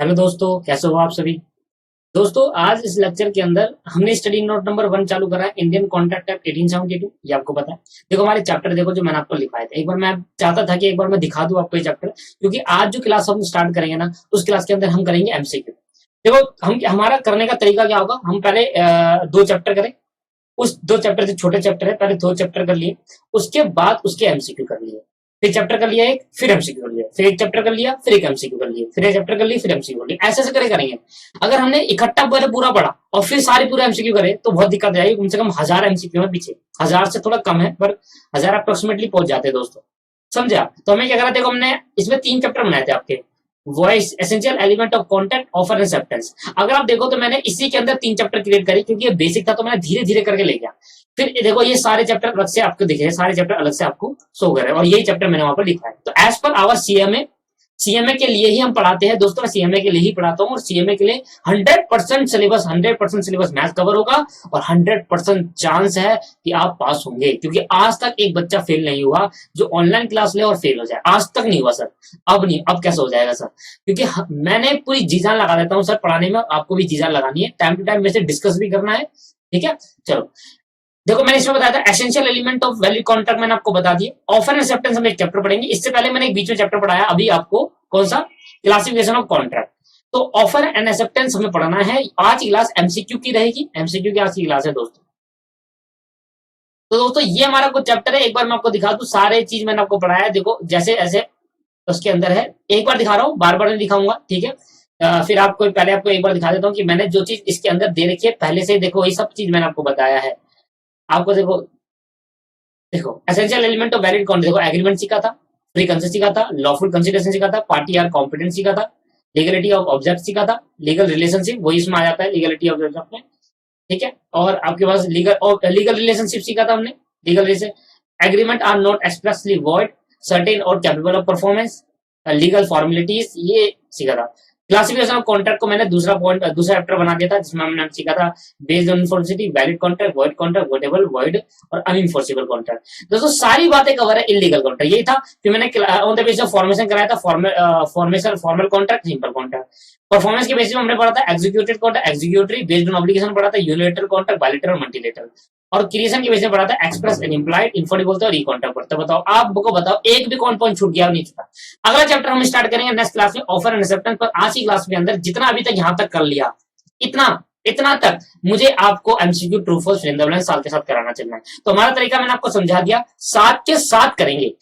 Hello दोस्तों, कैसे हो आप सभी। दोस्तों, आज इस लेक्चर के अंदर हमने स्टडी नोट नंबर 1 चालू करा है, इंडियन कॉन्ट्रैक्ट एक्ट 1872। ये आपको पता है। देखो हमारे चैप्टर देखो जो मैंने आपको लिखवाए थे। एक बार मैं चाहता था कि एक बार मैं दिखा दूं आपको ये चैप्टर, क्योंकि आज जो क्लास हम स्टार्ट करेंगे ना, उस क्लास के अंदर हम करेंगे एमसीक्यू। देखो हम हमारा करने का तरीका क्या होगा, हम पहले दो चैप्टर करें। उस दो चैप्टर से छोटे चैप्टर है, पहले दो चैप्टर कर लिए, उसके बाद उसके एमसीक्यू कर लिए। फिर चैप्टर कर लिया एक, फिर एमसीक्यू कर लिया, फिर एक चैप्टर कर लिया, फिर एक एमसीक्यू कर लिया, फिर एक चैप्टर कर लिया, फिर एमसीक्यू कर लिया। ऐसे ऐसे करेंगे। अगर हमने इकट्ठा पहले पूरा पढ़ा और फिर सारे पूरा एमसीक्यू करे तो बहुत दिक्कत आएगी। कम से कम 1000 एमसीक्यू है पीछे। 1000 से थोड़ा कम है, पर 1000 अप्रोक्सीमेटली पहुंच जाते हैं दोस्तों। समझे आप? तो हमें क्या करा, देखो हमने इसमें 3 चैप्टर बनाए थे आपके। Voice essential element of contact offer and acceptance. अगर आप देखो तो मैंने इसी के अंदर 3 चैप्टर क्रिएट करे, क्योंकि ये बेसिक था तो मैंने धीरे धीरे करके ले गया। फिर देखो ये सारे चैप्टर अलग से आपको दिखे, सारे चैप्टर अलग से आपको शो करे, और यही चैप्टर मैंने वहां पर लिखा है। तो as per hour CMA, CMA के लिए ही हम पढ़ाते हैं दोस्तों। मैं सीएमए के लिए ही पढ़ाता हूँ, और सीएमए के लिए 100% सिलेबस मैथ कवर होगा, और 100% चांस है कि आप पास होंगे, क्योंकि आज तक एक बच्चा फेल नहीं हुआ जो ऑनलाइन क्लास ले और फेल हो जाए। आज तक नहीं हुआ सर। अब नहीं, अब कैसे हो जाएगा सर, क्योंकि मैंने पूरी जी जान लगा देता हूँ सर पढ़ाने में। आपको भी जी जान लगानी है, टाइम टू टाइम वैसे डिस्कस भी करना है। ठीक है, चलो देखो मैंने इसमें बताया था essential element of valid contract, मैंने आपको बता दिया। ऑफर एंड एक्सेप्टेंस हम एक चैप्टर पढ़ेंगे। इससे पहले मैंने एक बीच में चैप्टर पढ़ाया अभी आपको, कौन सा, क्लासिफिकेशन ऑफ कॉन्ट्रैक्ट। तो ऑफर एंड एक्सेप्टेंस हमें पढ़ना है। आज की क्लास एमसीक्यू की रहेगी, एमसीक्यू की आज की क्लास है दोस्तों। तो दोस्तों ये हमारा कुछ चैप्टर है। एक बार मैं आपको दिखा दूं, सारे चीज मैंने आपको पढ़ाया है। देखो जैसे ऐसे उसके अंदर है। एक बार दिखा रहा हूँ, बार बार नहीं दिखाऊंगा, ठीक है। फिर आपको पहले आपको एक बार दिखा देता हूँ कि मैंने जो चीज इसके अंदर दे रखी है पहले से। देखो ये सब चीज मैंने आपको बताया है। आपको देखो, देखो essential element of valid contract, देखो एग्रीमेंट सीखा था, फ्री कंसेंट सीखा था, लॉफुल कंसिडरेशन सीखा था, पार्टी आर कॉम्पिटेंट सीखा था, लीगलिटी ऑफ ऑब्जेक्ट सीखा था, लीगल रिलेशनशिप वही इसमें आ जाता है, लीगलिटी ऑफ ऑब्जेक्ट में। ठीक है, और आपके पास लीगल रिलेशनशिप सीखा था हमने। Legal relation agreement are not expressly void, certain और capable of performance, legal formalities, ये सीखा था। क्लासिफिकेशन ऑफ कॉन्ट्रैक्ट को मैंने दूसरा पॉइंट, दूसरा चैप्टर बना दिया था, जिसमें हमने सीखा था based on enforceability, valid contract, voidable, void और अनइनफोर्सिबल कॉन्ट्रैक्ट। दोस्तों सारी बातें कवर है। इलीगल कॉन्ट्रैक्ट यही था। फिर मैंने on the basis of formation कराया था, formation formal contract, simple contract. Performance के बेसिस में हमने पढ़ा था executed contract, executory based on obligation पढ़ा था, यूनिलेटरल कॉन्ट्रैक्ट, बायलैटरल और मल्टीलेटरल। और क्रिएशन के बेसिस में पढ़ा था एक्सप्रेस एंड इम्प्लाइड, इन्फॉर्मल बोलते हैं और ई कॉन्ट्रैक्ट पढ़ते। बताओ आपको, बताओ एक भी कौन पॉइंट छूट गया नहीं छूटा। अगला चैप्टर हम स्टार्ट करेंगे नेक्स्ट क्लास में, ऑफर एंड एक्सेप्टेंस पर। आज की क्लास के अंदर जितना अभी तक यहाँ तक कर लिया, इतना इतना तक मुझे आपको एमसीक्यू ट्रू फॉल्स साल के साथ कराना चलना है। तो हमारा तरीका मैंने आपको समझा दिया, साथ के साथ करेंगे।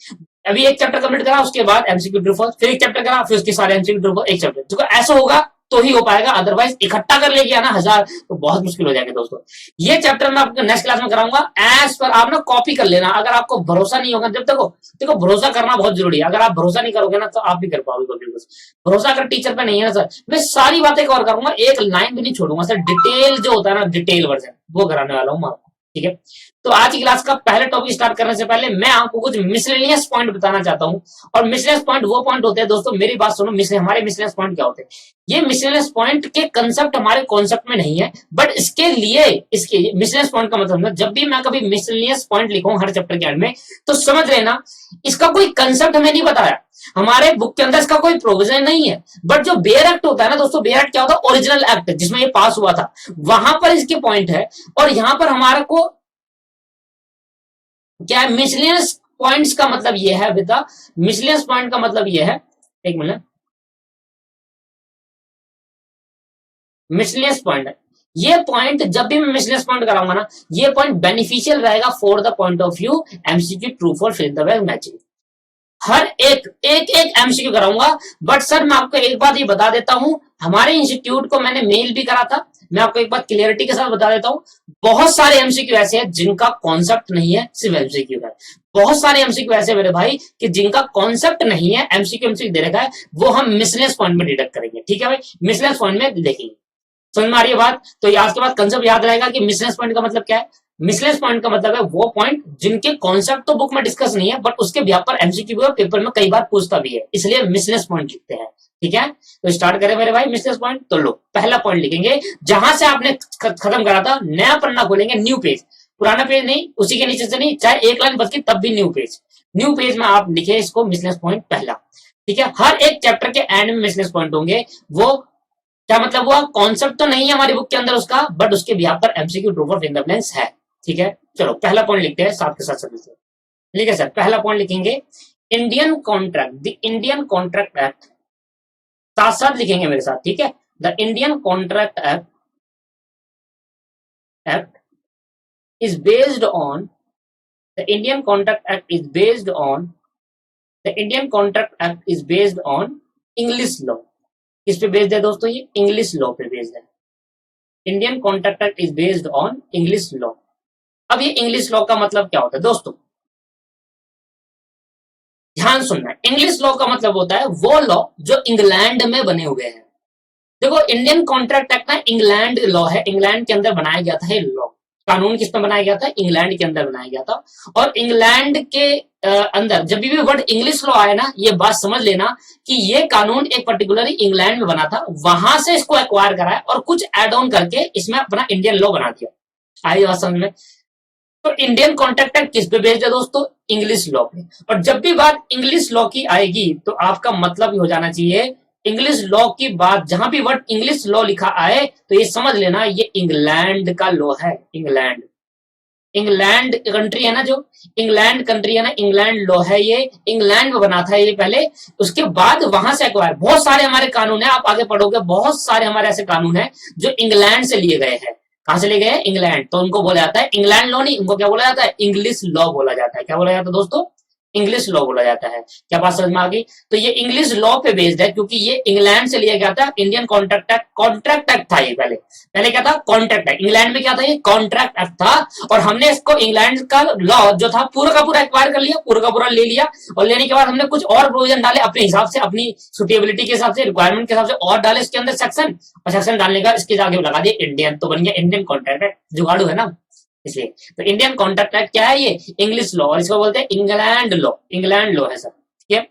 अभी एक चैप्टर कंप्लीट करा, उसके बाद एमसीक्यू ट्रू फॉल्स, फिर एक चैप्टर करा, फिर उसके सारे एमसीक्यू ट्रू फॉल्स एक चैप्टर। तो ऐसा होगा तो ही हो पाएगा, अदरवाइज इकट्ठा कर ले गया ना 1000 तो बहुत मुश्किल हो जाएंगे दोस्तों। ये चैप्टर मैं आपको नेक्स्ट क्लास में कराऊंगा। एज पर आप ना कॉपी कर लेना। अगर आपको भरोसा नहीं होगा, जब देखो देखो भरोसा करना बहुत जरूरी है। अगर आप भरोसा नहीं करोगे ना तो आप भी कर पाओगे कभी कुछ। भरोसा अगर टीचर पे नहीं है ना सर, मैं सारी बातें कवर करूंगा, एक लाइन भी नहीं छोड़ूंगा सर। डिटेल जो होता है ना, डिटेल वर्जन वो कराने वाला हूँ आपको, ठीक है। तो आज की क्लास का पहले टॉपिक स्टार्ट करने से पहले मैं आपको कुछ मिसलेनियस पॉइंट बताना चाहता हूँ। और मिसलेनियस पॉइंट वो पॉइंट होते हैं दोस्तों, मेरी बात सुनो, हमारे मिसलेनियस पॉइंट क्या होते हैं। ये मिसलेनियस पॉइंट के कंसेप्ट हमारे कॉन्सेप्ट में नहीं है, बट इसके लिए इसके मिसलेनियस पॉइंट का मतलब जब भी मैं कभी मिसलेनियस पॉइंट लिखूं हर चैप्टर के एंड में, तो समझ लेना इसका कोई कंसेप्ट हमें नहीं बताया, हमारे बुक के अंदर इसका कोई प्रोविजन नहीं है। बट जो बेयर एक्ट होता है ना दोस्तों, बेयर एक्ट क्या होता है, ओरिजिनल एक्ट जिसमें ये पास हुआ था, वहां पर इसके पॉइंट है। और यहां पर हमारे को क्या है, मिसलेनियस पॉइंट्स का मतलब ये है बेटा, मिसलेनियस पॉइंट का मतलब ये है, एक मिनट, मिसलेनियस पॉइंट है ये पॉइंट। जब भी मैं मिसलेनियस पॉइंट कराऊंगा ना, ये पॉइंट बेनिफिशियल रहेगा for the point of view MCQ true false fill the bag matching. हर एक एक एक एमसीक्यू कराऊंगा। बट सर मैं आपको एक बात ये बता देता हूं, हमारे इंस्टीट्यूट को मैंने मेल भी करा था, मैं आपको एक बात क्लियरिटी के साथ बता देता हूं, बहुत सारे एमसीक्यू ऐसे हैं जिनका कॉन्सेप्ट नहीं है, सिर्फ एमसीक्यू है। बहुत सारे एमसीक्यू ऐसे मेरे भाई कि जिनका कॉन्सेप्ट नहीं है, एमसीक्यू एमसीक्यू दे रखा है, वो हम मिसलेनियस पॉइंट में डिडक्ट करेंगे। ठीक है भाई, मिसलेनियस पॉइंट में देखेंगे। समझ में आ रही है बात? तो आज के बाद कंसेप्ट याद रहेगा कि मिसलेनियस पॉइंट का मतलब क्या है। मिसलेनियस पॉइंट का मतलब है वो पॉइंट जिनके कॉन्सेप्ट तो बुक में डिस्कस नहीं है, बट उसके व्याप पर एमसीक्यू और पेपर में कई बार पूछता भी है, इसलिए मिसलेनियस पॉइंट लिखते हैं। ठीक है, तो स्टार्ट करें मेरे भाई मिसलेनियस पॉइंट। तो लो पहला पॉइंट लिखेंगे, जहां से आपने खत्म करा था, नया पन्ना खोलेंगे, न्यू पेज, पुराना पेज नहीं, उसी के नीचे से नहीं, चाहे एक लाइन बच के तब भी न्यू पेज। न्यू पेज में आप लिखे इसको मिसलेनियस पॉइंट पहला। ठीक है, हर एक चैप्टर के एंड में मिसलेस पॉइंट होंगे। वो क्या मतलब हुआ, कॉन्सेप्ट तो नहीं है हमारी बुक के अंदर उसका, बट उसके बिहाफ पर MCQ true for finger blanks है। ठीक है, चलो पहला पॉइंट लिखते हैं साथ के साथ सभी से। ठीक है सर, पहला पॉइंट लिखेंगे Indian contract, the Indian contract act, साथ साथ लिखेंगे मेरे साथ, ठीक है। The Indian contract act is based on, the Indian contract act is based on, the Indian contract act is based on English law. किस पे बेस्ड है दोस्तों, ये इंग्लिश लॉ पे बेस्ड है। Indian contract act is based on English law. अब ये English law का मतलब क्या होता है दोस्तों, ध्यान सुनना, इंग्लिश लॉ का मतलब होता है वो लॉ जो इंग्लैंड में बने हुए हैं। देखो इंडियन कॉन्ट्रैक्ट एक्ट ना इंग्लैंड लॉ है, इंग्लैंड के अंदर बनाया गया था ये लॉ। कानून किस में बनाया गया था, इंग्लैंड के अंदर बनाया गया था। और इंग्लैंड के अंदर जब भी वर्ड इंग्लिश लॉ आया ना, ये बात समझ लेना कि ये कानून एक पर्टिकुलरली इंग्लैंड में बना था, वहां से इसको एक्वायर करा है और कुछ एड ऑन करके इसमें अपना इंडियन लॉ बना दिया। आई बात समझ में। तो इंडियन कॉन्ट्रैक्ट एक्ट किस पे बेस्ड है दोस्तों, इंग्लिश लॉ पे। और जब भी बात इंग्लिश लॉ की आएगी तो आपका मतलब ही हो जाना चाहिए इंग्लिश लॉ की बात, जहां भी वर्ड इंग्लिश लॉ लिखा आए तो ये समझ लेना ये इंग्लैंड का लॉ है। इंग्लैंड, इंग्लैंड कंट्री है ना, जो इंग्लैंड कंट्री है ना, इंग्लैंड लॉ है ये, इंग्लैंड में बना था ये पहले। उसके बाद वहां से एक्वायर, बहुत सारे हमारे कानून है, आप आगे पढ़ोगे बहुत सारे हमारे ऐसे कानून है जो इंग्लैंड से लिए गए हैं। कहां से लिए गए हैं, इंग्लैंड। तो उनको बोला जाता है इंग्लैंड लॉ, नहीं उनको क्या बोला जाता है, इंग्लिश लॉ बोला जाता है। क्या बोला जाता है दोस्तों, इंग्लिश लॉ बोला जाता है। क्या बात समझ में आ गई। तो ये इंग्लिश लॉ पे बेस्ड है, क्योंकि ये इंग्लैंड से लिया गया था। Indian contract act, contract act था ये पहले, पहले क्या था, कॉन्ट्रैक्ट एक्ट। इंग्लैंड में क्या था, ये कॉन्ट्रैक्ट एक्ट था। और हमने इसको इंग्लैंड का लॉ जो था पूरा का पूरा एक्वायर कर लिया, पूरा का पूरा ले लिया। और लेने के बाद हमने कुछ और प्रोविजन डाले अपने हिसाब से, अपनी सुटेबिलिटी के हिसाब से, रिक्वायरमेंट के हिसाब से और डाले इसके अंदर सेक्शन। और सेक्शन डालने का इसके आगे लगा दिया इंडियन, तो बन गया इंडियन कॉन्ट्रैक्ट एक्ट। जुगाड़ू है ना इसलिए। तो इंडियन कॉन्ट्रैक्ट एक्ट क्या है, ये इंग्लिश लॉ, और इसको बोलते हैं इंग्लैंड लॉ। इंग्लैंड लॉ है सर, ठीक है।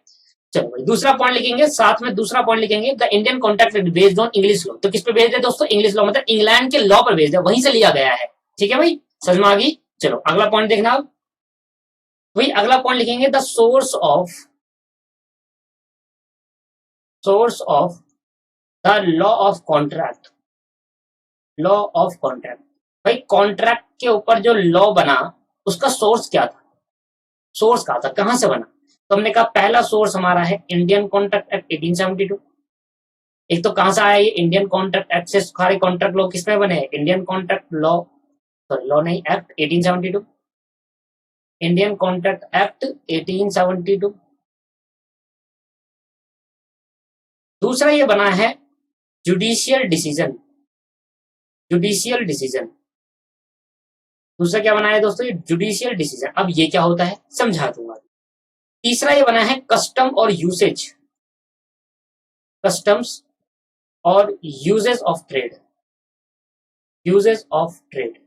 चलो भाई दूसरा पॉइंट लिखेंगे, साथ में दूसरा पॉइंट लिखेंगे, the Indian contract act based on English law. तो किस पे बेस्ड है दोस्तों, इंग्लिश लॉ, मतलब इंग्लैंड के लॉ पर बेस्ड है, वहीं से लिया गया है। ठीक है भाई, समझ में आ गई। चलो अगला पॉइंट देखना आप, वही अगला पॉइंट लिखेंगे, the source of the law of contract, law of contract. भाई कॉन्ट्रैक्ट के ऊपर जो लॉ बना उसका सोर्स क्या था, सोर्स कहा था, कहां से बना। तो हमने कहा पहला सोर्स हमारा है इंडियन कॉन्ट्रैक्ट एक्ट 1872। एक तो कहां से आया ये इंडियन कॉन्ट्रैक्ट एक्ट से सारे कॉन्ट्रैक्ट लॉ किसमें बने हैं, Indian contract law, sorry law नहीं, एक्ट 1872, इंडियन कॉन्ट्रैक्ट एक्ट 1872। दूसरा ये बना है जुडिशियल डिसीजन, जुडिशियल डिसीजन। दूसरा क्या बना है दोस्तों, ये जुडिशियल डिसीजन। अब ये क्या होता है समझा दूंगा। तीसरा ये बना है कस्टम और यूसेज, कस्टम्स और uses of trade, uses of trade.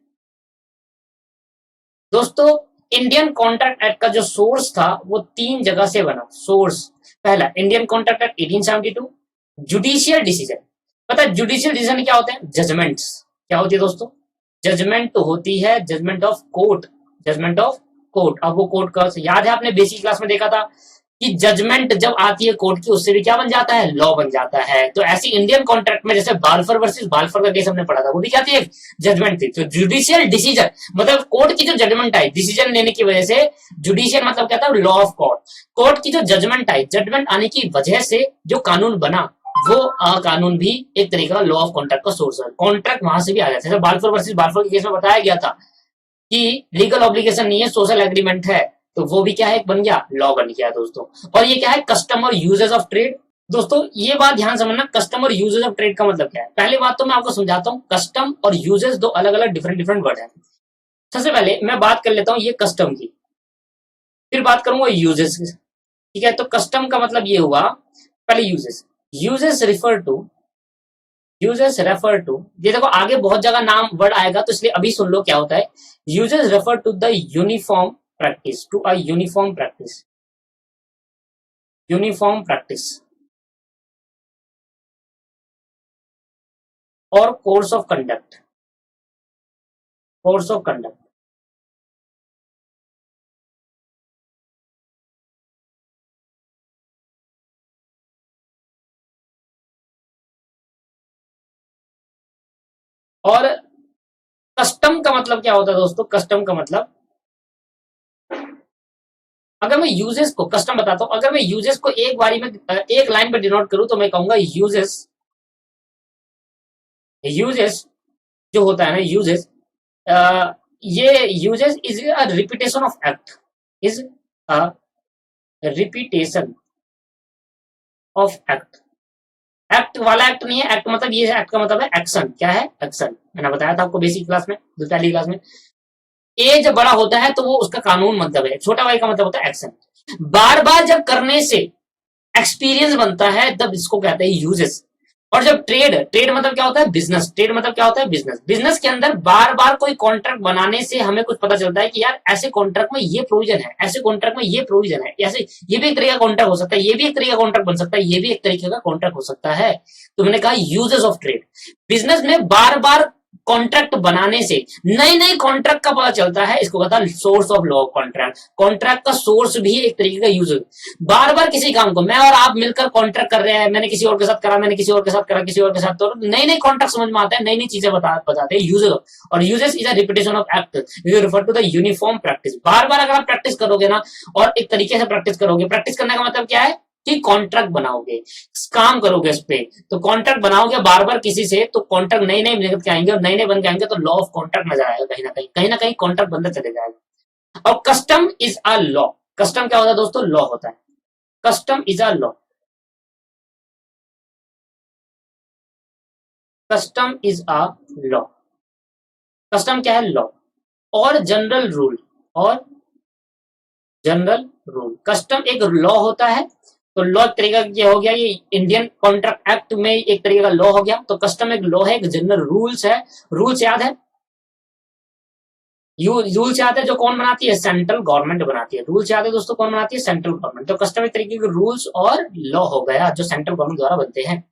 दोस्तों इंडियन कॉन्ट्रैक्ट एक्ट का जो सोर्स था वो तीन जगह से बना। सोर्स पहला Indian contract act 1872, judicial decision. पता है जुडिशियल डिसीजन क्या होते हैं, जजमेंट्स। क्या होती है दोस्तों, जजमेंट तो होती है, judgement of court, judgement of court. अब वो कोर्ट का याद है, आपने बेसिक क्लास में देखा था कि जजमेंट जब आती है कोर्ट की उससे भी क्या बन जाता है, लॉ बन जाता है। तो ऐसी इंडियन कॉन्ट्रैक्ट में जैसे बाल्फर वर्सेस बाल्फर का केस हमने पढ़ा था, वो भी क्या थी, एक जजमेंट थी। तो जुडिशियल डिसीजन मतलब कोर्ट की जो जजमेंट आई डिसीजन लेने की वजह से, जुडिशियल मतलब क्या था, लॉ ऑफ कोर्ट। कोर्ट की जो जजमेंट आई, जजमेंट आने की वजह से जो कानून बना, वो कानून भी एक तरीका का लॉ ऑफ कॉन्ट्रैक्ट का सोर्स है। कॉन्ट्रैक्ट वहां से भी आ जाता है। बाल्फर वर्सेस बाल्फर के केस में बताया गया था कि लीगल ऑब्लिगेशन नहीं है, सोशल एग्रीमेंट है। तो वो भी क्या है, बन गया लॉ बन गया दोस्तों। और ये क्या है, कस्टम और यूजेस ऑफ ट्रेड। दोस्तों ये बात ध्यान समझना, कस्टम और यूजेस ऑफ ट्रेड का मतलब क्या है। पहले बात तो मैं आपको समझाता हूँ, कस्टम और यूजेस दो अलग अलग डिफरेंट डिफरेंट वर्ड है। सबसे पहले मैं बात कर लेता हूँ ये कस्टम की, फिर बात करूंगा यूजेस की। ठीक है, तो कस्टम का मतलब ये हुआ, पहले uses, uses refer to, uses refer to, ये देखो आगे बहुत जगह नाम वर्ड आएगा तो इसलिए अभी सुन लो क्या होता है। Usages refer to the uniform practice, to a uniform practice, uniform practice और course of conduct, course of conduct. और कस्टम का मतलब क्या होता है दोस्तों? कस्टम का मतलब, अगर मैं यूजेस को, कस्टम बताता हूं, अगर मैं यूजेस को एक बारी में एक लाइन पे डिनोट करूं तो मैं कहूंगा यूजेस, यूजेस जो होता है ना, यूजेस, ये uses is a repetition of act, is a repetition of act. Act वाला एक्ट नहीं है, एक्ट मतलब ये एक्ट का मतलब है एक्शन। क्या है? एक्शन। मैंने बताया था आपको बेसिक क्लास में, पहली क्लास में। ए जब बड़ा होता है तो वो उसका कानून मतलब है, छोटा वाई का मतलब होता है एक्शन। बार बार जब करने से एक्सपीरियंस बनता है तब इसको कहते हैं यूजेस। और जब ट्रेड, ट्रेड मतलब क्या होता है? बिजनेस। ट्रेड मतलब क्या होता है? बिजनेस। बिजनेस के अंदर बार बार कोई कॉन्ट्रैक्ट बनाने से हमें कुछ पता चलता है कि यार ऐसे कॉन्ट्रैक्ट में ये प्रोविजन है, ऐसे कॉन्ट्रैक्ट में ये प्रोविजन है, ऐसे ये भी एक तरीका कॉन्ट्रैक्ट हो सकता है, ये भी एक तरीका कॉन्ट्रैक्ट बन सकता है, ये भी एक तरीके का कॉन्ट्रैक्ट हो सकता है। तो मैंने कहा यूजेस ऑफ ट्रेड। बिजनेस में बार बार कॉन्ट्रैक्ट बनाने से नए नए कॉन्ट्रैक्ट का पता चलता है, इसको कहता है source of law of contract. Contract का सोर्स भी एक तरीके का यूज। बार बार किसी काम को मैं और आप मिलकर कॉन्ट्रैक्ट कर रहे हैं, मैंने किसी और के साथ करा, मैंने किसी और के साथ करा, किसी और के साथ, तो नई नई कॉन्ट्रैक्ट समझ में आता है, नई नई चीजें बताते हैं यूजर। और usages is a repetition of act, you refer to the uniform practice. बार बार अगर आप प्रैक्टिस करोगे ना, और एक तरीके से प्रैक्टिस करोगे, प्रैक्टिस करने का मतलब क्या है कि कॉन्ट्रैक्ट बनाओगे, काम करोगे इस पे, तो कॉन्ट्रैक्ट बनाओगे बार बार किसी से, तो कॉन्ट्रैक्ट नए नए निकल के आएंगे, और नए नए बन के आएंगे तो लॉ ऑफ कॉन्ट्रैक्ट नजर आएगा, कहीं ना कहीं कॉन्ट्रैक्ट बनता चले जाएगा। और custom is a law. Custom क्या होता है दोस्तों? लॉ होता है। Custom is a law. Custom is a law. Custom क्या है? लॉ। और जनरल रूल, और जनरल रूल। कस्टम एक लॉ होता है, तो लॉ एक तरीका क्या हो गया, ये इंडियन कॉन्ट्रैक्ट एक्ट में एक तरीके का लॉ हो गया। तो कस्टम एक लॉ है, एक जनरल रूल्स है। रूल्स याद है? रूल्स याद है जो कौन बनाती है? सेंट्रल गवर्नमेंट बनाती है। रूल्स याद है दोस्तों कौन बनाती है? Central government. तो कस्टम एक तरीके के रूल्स और लॉ हो गया जो सेंट्रल गवर्नमेंट द्वारा बनते हैं।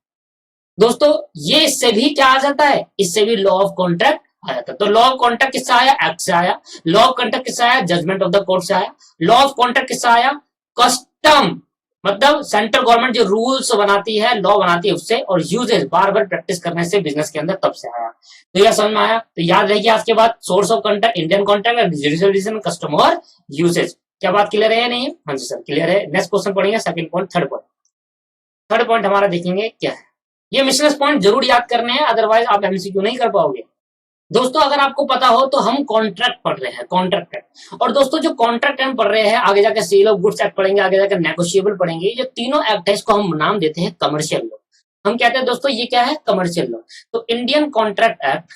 दोस्तों ये इससे भी क्या आ जाता है? इससे भी लॉ ऑफ कॉन्ट्रैक्ट आ जाता है। तो लॉ ऑफ कॉन्ट्रैक्ट किससे आया? एक्ट से आया। लॉ ऑफ कॉन्ट्रैक्ट किससे आया? जजमेंट ऑफ द कोर्ट से आया। लॉ ऑफ कॉन्ट्रैक्ट किससे आया? कस्टम, मतलब सेंट्रल गवर्नमेंट जो रूल्स बनाती है, लॉ बनाती है उससे, और यूजेस बार बार प्रैक्टिस करने से बिजनेस के अंदर तब से आया। तो यह समझ में आया? तो याद रखिए आज के बाद source of contract, Indian contract, judicial decision, custom और यूजेस। क्या बात क्लियर है या नहीं? हाँ जी सर क्लियर है। नेक्स्ट क्वेश्चन पढ़ेंगे, second point, third point. Third point हमारा देखेंगे क्या है। ये मिसलेस पॉइंट जरूर याद करने हैं, अदरवाइज आप एमसीक्यू नहीं कर पाओगे। दोस्तों अगर आपको पता हो तो हम कॉन्ट्रैक्ट पढ़ रहे हैं, कॉन्ट्रैक्ट एक्ट। और दोस्तों जो कॉन्ट्रैक्ट हम पढ़ रहे हैं, आगे जाकर सेल ऑफ गुड्स एक्ट पढ़ेंगे, आगे जाकर नेगोशिएबल पढ़ेंगे, ये तीनों एक्ट है, इसको हम नाम देते हैं कमर्शियल लॉ। हम कहते हैं दोस्तों ये क्या है? Commercial law. तो Indian contract act,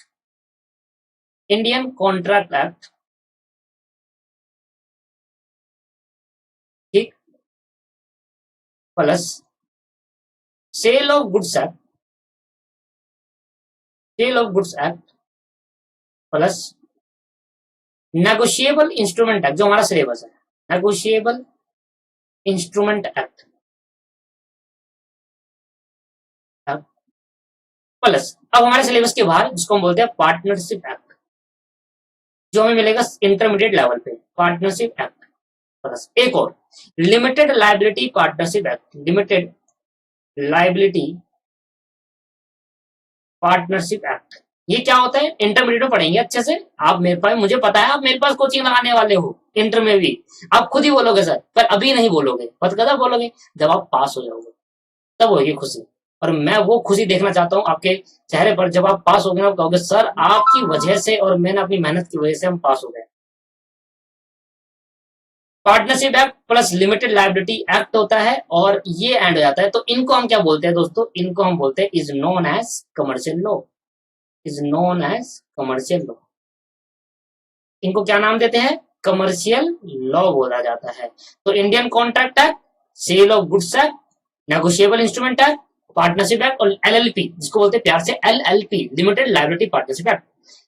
Indian contract act, ठीक, plus sale of goods act, sale of goods act, plus negotiable instrument act, जो हमारा सिलेबस है, नेगोशिएबल इंस्ट्रूमेंट एक्ट, प्लस अब हमारे सिलेबस के बाहर जिसको हम बोलते हैं पार्टनरशिप एक्ट, जो हमें मिलेगा इंटरमीडिएट लेवल पे, पार्टनरशिप एक्ट, प्लस एक और limited liability partnership act, limited liability partnership act. ये क्या होता है? इंटरमीडिएट में पढ़ेंगे अच्छे से। आप मेरे पास, मुझे पता है आप मेरे पास कोचिंग लगाने वाले हो इंटर में भी, आप खुद ही बोलोगे सर, पर अभी नहीं बोलोगे, पता कदा बोलोगे? जब आप पास हो जाओगे तब होगी खुशी। और मैं वो खुशी देखना चाहता हूँ आपके चेहरे पर जब आप पास हो गए, आप कहोगे सर आपकी वजह से और मैंने अपनी मेहनत की वजह से हम पास हो गए। Partnership act plus limited liability act होता है, और ये एंड हो जाता है। तो इनको हम क्या बोलते हैं दोस्तों? इनको हम बोलते हैं is known as commercial law, is known as commercial law. इनको क्या नाम देते हैं? कमर्शियल लॉ बोला जाता है। तो Indian contract act, sale of goods act, negotiable instrument act, partnership act, और एलएलपी जिसको बोलते हैं प्यार से LLP, limited liability partnership act,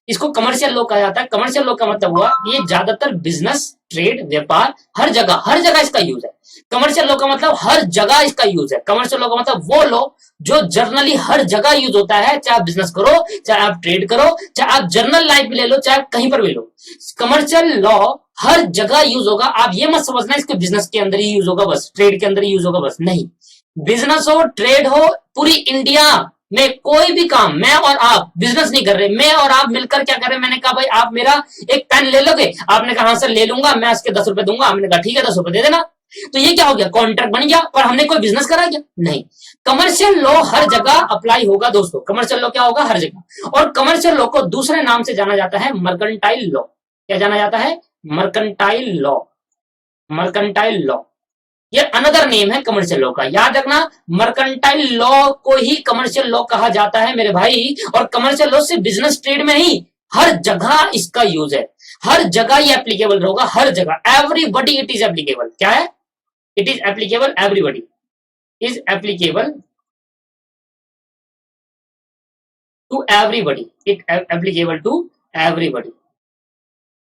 इसको कमर्शियल लॉ कहा जाता है। कमर्शियल लॉ का मतलब हुआ ये ज्यादातर बिजनेस, ट्रेड, व्यापार, हर जगह इसका यूज है। कमर्शियल लॉ का मतलब हर जगह इसका यूज है। कमर्शियल लॉ का मतलब वो लॉ जो जर्नली हर जगह यूज होता है, चाहे आप बिजनेस करो, चाहे आप ट्रेड करो, चाहे आप जर्नल लाइफ भी ले लो, चाहे आप कहीं पर भी लो, कमर्शियल लॉ हर जगह यूज होगा। आप ये मत समझना इसके बिजनेस के अंदर ही यूज होगा बस, ट्रेड के अंदर ही यूज होगा बस, नहीं। बिजनेस हो, ट्रेड हो, पूरी इंडिया मैं कोई भी काम, मैं और आप बिजनेस नहीं कर रहे, मैं और आप मिलकर क्या कर रहे हैं, मैंने कहा भाई आप मेरा एक पेन ले लोगे, आपने कहा हाँ सर ले लूंगा, मैं इसके 10 रुपए दूंगा, आपने कहा ठीक है 10 रुपए दे देना, तो ये क्या हो गया, कॉन्ट्रैक्ट बन गया, पर हमने कोई बिजनेस करा क्या, नहीं। कमर्शियल लॉ हर जगह अप्लाई होगा दोस्तों, कमर्शियल लॉ क्या होगा, हर जगह। और कमर्शियल लॉ को दूसरे नाम से जाना जाता है मर्केंटाइल लॉ। क्या जाना जाता है, मर्केंटाइल लॉ, मर्केंटाइल लॉ। ये अनदर नेम है कमर्शियल लॉ का, याद रखना। मर्केंटाइल लॉ को ही कमर्शियल लॉ कहा जाता है मेरे भाई, और कमर्शियल लॉ से बिजनेस ट्रेड में ही हर जगह इसका यूज है, हर जगह ये एप्लीकेबल होगा, हर जगह, एवरीबडी इट इज एप्लीकेबल। क्या है, it is applicable, everybody is applicable to everybody, it applicable to everybody,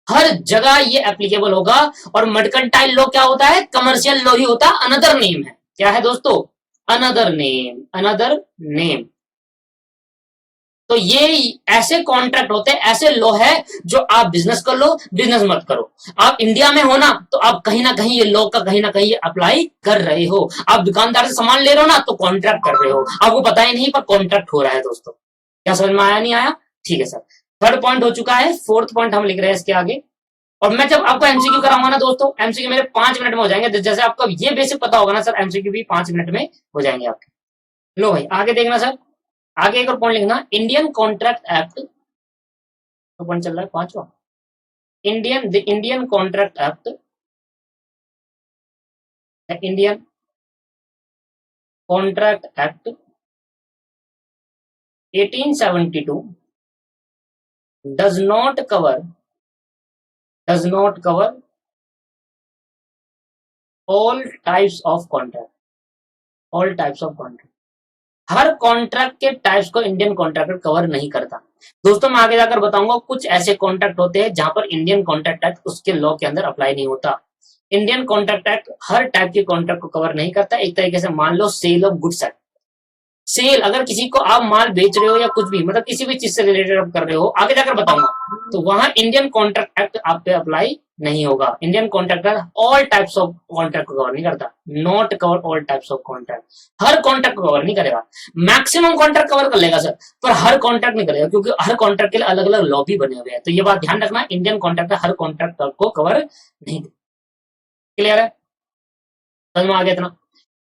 हर जगह ये एप्लीकेबल होगा। और मर्केंटाइल लॉ क्या होता है, कमर्शियल लॉ ही होता है, अनदर नेम है। क्या है दोस्तों, अनदर नेम, अनदर नेम। तो ये ऐसे कॉन्ट्रैक्ट होते हैं, ऐसे लॉ है जो आप बिजनेस कर लो, बिजनेस मत करो, आप इंडिया में हो ना तो आप कहीं ना कहीं ये लॉ का कहीं ना कहीं अप्लाई कर रहे हो। आप दुकानदार से सामान ले रहे हो ना तो कॉन्ट्रैक्ट कर रहे हो, आपको पता ही नहीं पर कॉन्ट्रैक्ट हो रहा है दोस्तों। क्या समझ में आया, नहीं आया, ठीक है सर। थर्ड पॉइंट हो चुका है, फोर्थ पॉइंट हम लिख रहे हैं इसके आगे। और मैं जब आपको एमसीक्यू कराऊंगा ना दोस्तों, एमसीक्यू मेरे 5 मिनट में हो जाएंगे, जैसे आपको ये बेसिक पता होगा ना सर, एमसीक्यू भी 5 मिनट में हो जाएंगे आपके। लो भाई आगे देखना सर, आगे एक और पॉइंट लिखना, इंडियन कॉन्ट्रैक्ट एक्ट, तो पॉइंट चल रहा है 5वां, Indian, the Indian contract act, Indian contract act 1872 does not cover, does not cover all types of contract, all types of contract, हर कॉन्ट्रैक्ट के टाइप्स को इंडियन कॉन्ट्रैक्ट कवर नहीं करता दोस्तों। मैं आगे जाकर बताऊंगा कुछ ऐसे कॉन्ट्रैक्ट होते हैं जहां पर इंडियन कॉन्ट्रैक्ट एक्ट उसके लॉ के अंदर अप्लाई नहीं होता। इंडियन कॉन्ट्रैक्ट एक्ट हर टाइप के कॉन्ट्रैक्ट को कवर नहीं करता। एक तरीके से मान लो sale of goods act, sale, अगर किसी को आप माल बेच रहे हो या कुछ भी, मतलब किसी भी चीज से रिलेटेड आप कर रहे हो, आगे जाकर बताऊंगा, तो वहां इंडियन कॉन्ट्रैक्ट एक्ट आप पे अप्लाई नहीं होगा। Indian contract act all types of contract को कवर नहीं करता, not cover all types of contract, हर कॉन्ट्रैक्ट को कवर नहीं करेगा। मैक्सिमम कॉन्ट्रैक्ट कवर कर लेगा सर, पर हर कॉन्ट्रैक्ट नहीं करेगा, क्योंकि हर कॉन्ट्रैक्ट के लिए अलग अलग लॉ भी बने हुए हैं। तो ये बात ध्यान रखना, इंडियन कॉन्ट्रैक्ट हर कॉन्ट्रैक्ट को कवर नहीं। क्लियर है, समझ में आ गया इतना।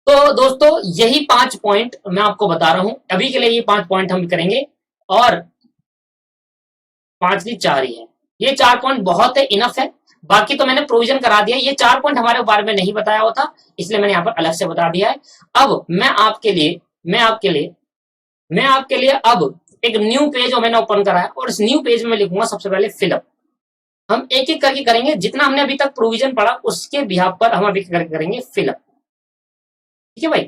तो दोस्तों यही 5 पॉइंट मैं आपको बता रहा हूं, अभी के लिए ये 5 पॉइंट हम करेंगे, और 5 नहीं 4 ही है, ये 4 पॉइंट बहुत है, इनफ है। बाकी तो मैंने प्रोविजन करा दिया, ये 4 पॉइंट हमारे बारे में नहीं बताया होता, इसलिए मैंने यहाँ पर अलग से बता दिया है। अब मैं आपके लिए अब एक न्यू पेज मैंने ओपन करा है, और इस न्यू पेज में लिखूंगा सबसे पहले फिलअप। हम एक एक करके करेंगे, जितना हमने अभी तक प्रोविजन पढ़ा उसके बिहाफ पर हम अभी करके करेंगे फिलअप। ठीक है भाई,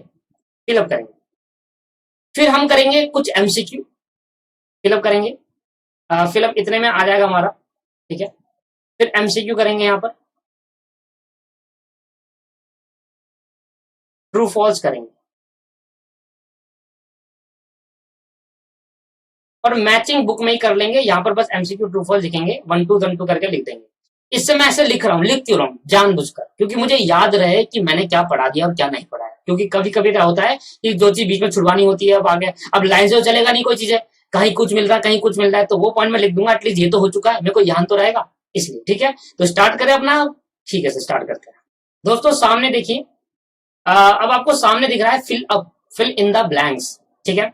फिलअप करेंगे, फिर हम करेंगे कुछ एमसीक्यू, फिलअप करेंगे, फिलअप इतने में आ जाएगा हमारा, ठीक है। फिर एमसीक्यू करेंगे, यहाँ पर ट्रू फॉल्स करेंगे, और मैचिंग बुक में ही कर लेंगे, यहाँ पर बस एमसीक्यू ट्रू फॉल्स लिखेंगे, 1 2 1 2 करके लिख देंगे। इससे मैं ऐसे लिख रहा हूँ, लिख क्यों रहा हूँ, जानबूझकर, क्योंकि मुझे याद रहे कि मैंने क्या पढ़ा दिया और क्या नहीं पढ़ा है। क्योंकि कभी कभी क्या होता है कि जो चीज बीच में छुड़वानी होती है, अब आगे अब लाइन से तो चलेगा नहीं, कोई चीज है कहीं कुछ मिल रहा है, कहीं कुछ मिल रहा है, तो वो पॉइंट में लिख दूंगा, एटलीस्ट ये तो हो चुका है, मेरे को ध्यान तो रहेगा, इसलिए। ठीक है, तो स्टार्ट करें अपना, ठीक है, स्टार्ट करते हैं दोस्तों। सामने देखिए, अब आपको सामने दिख रहा है fill up, fill in the blanks, ठीक है।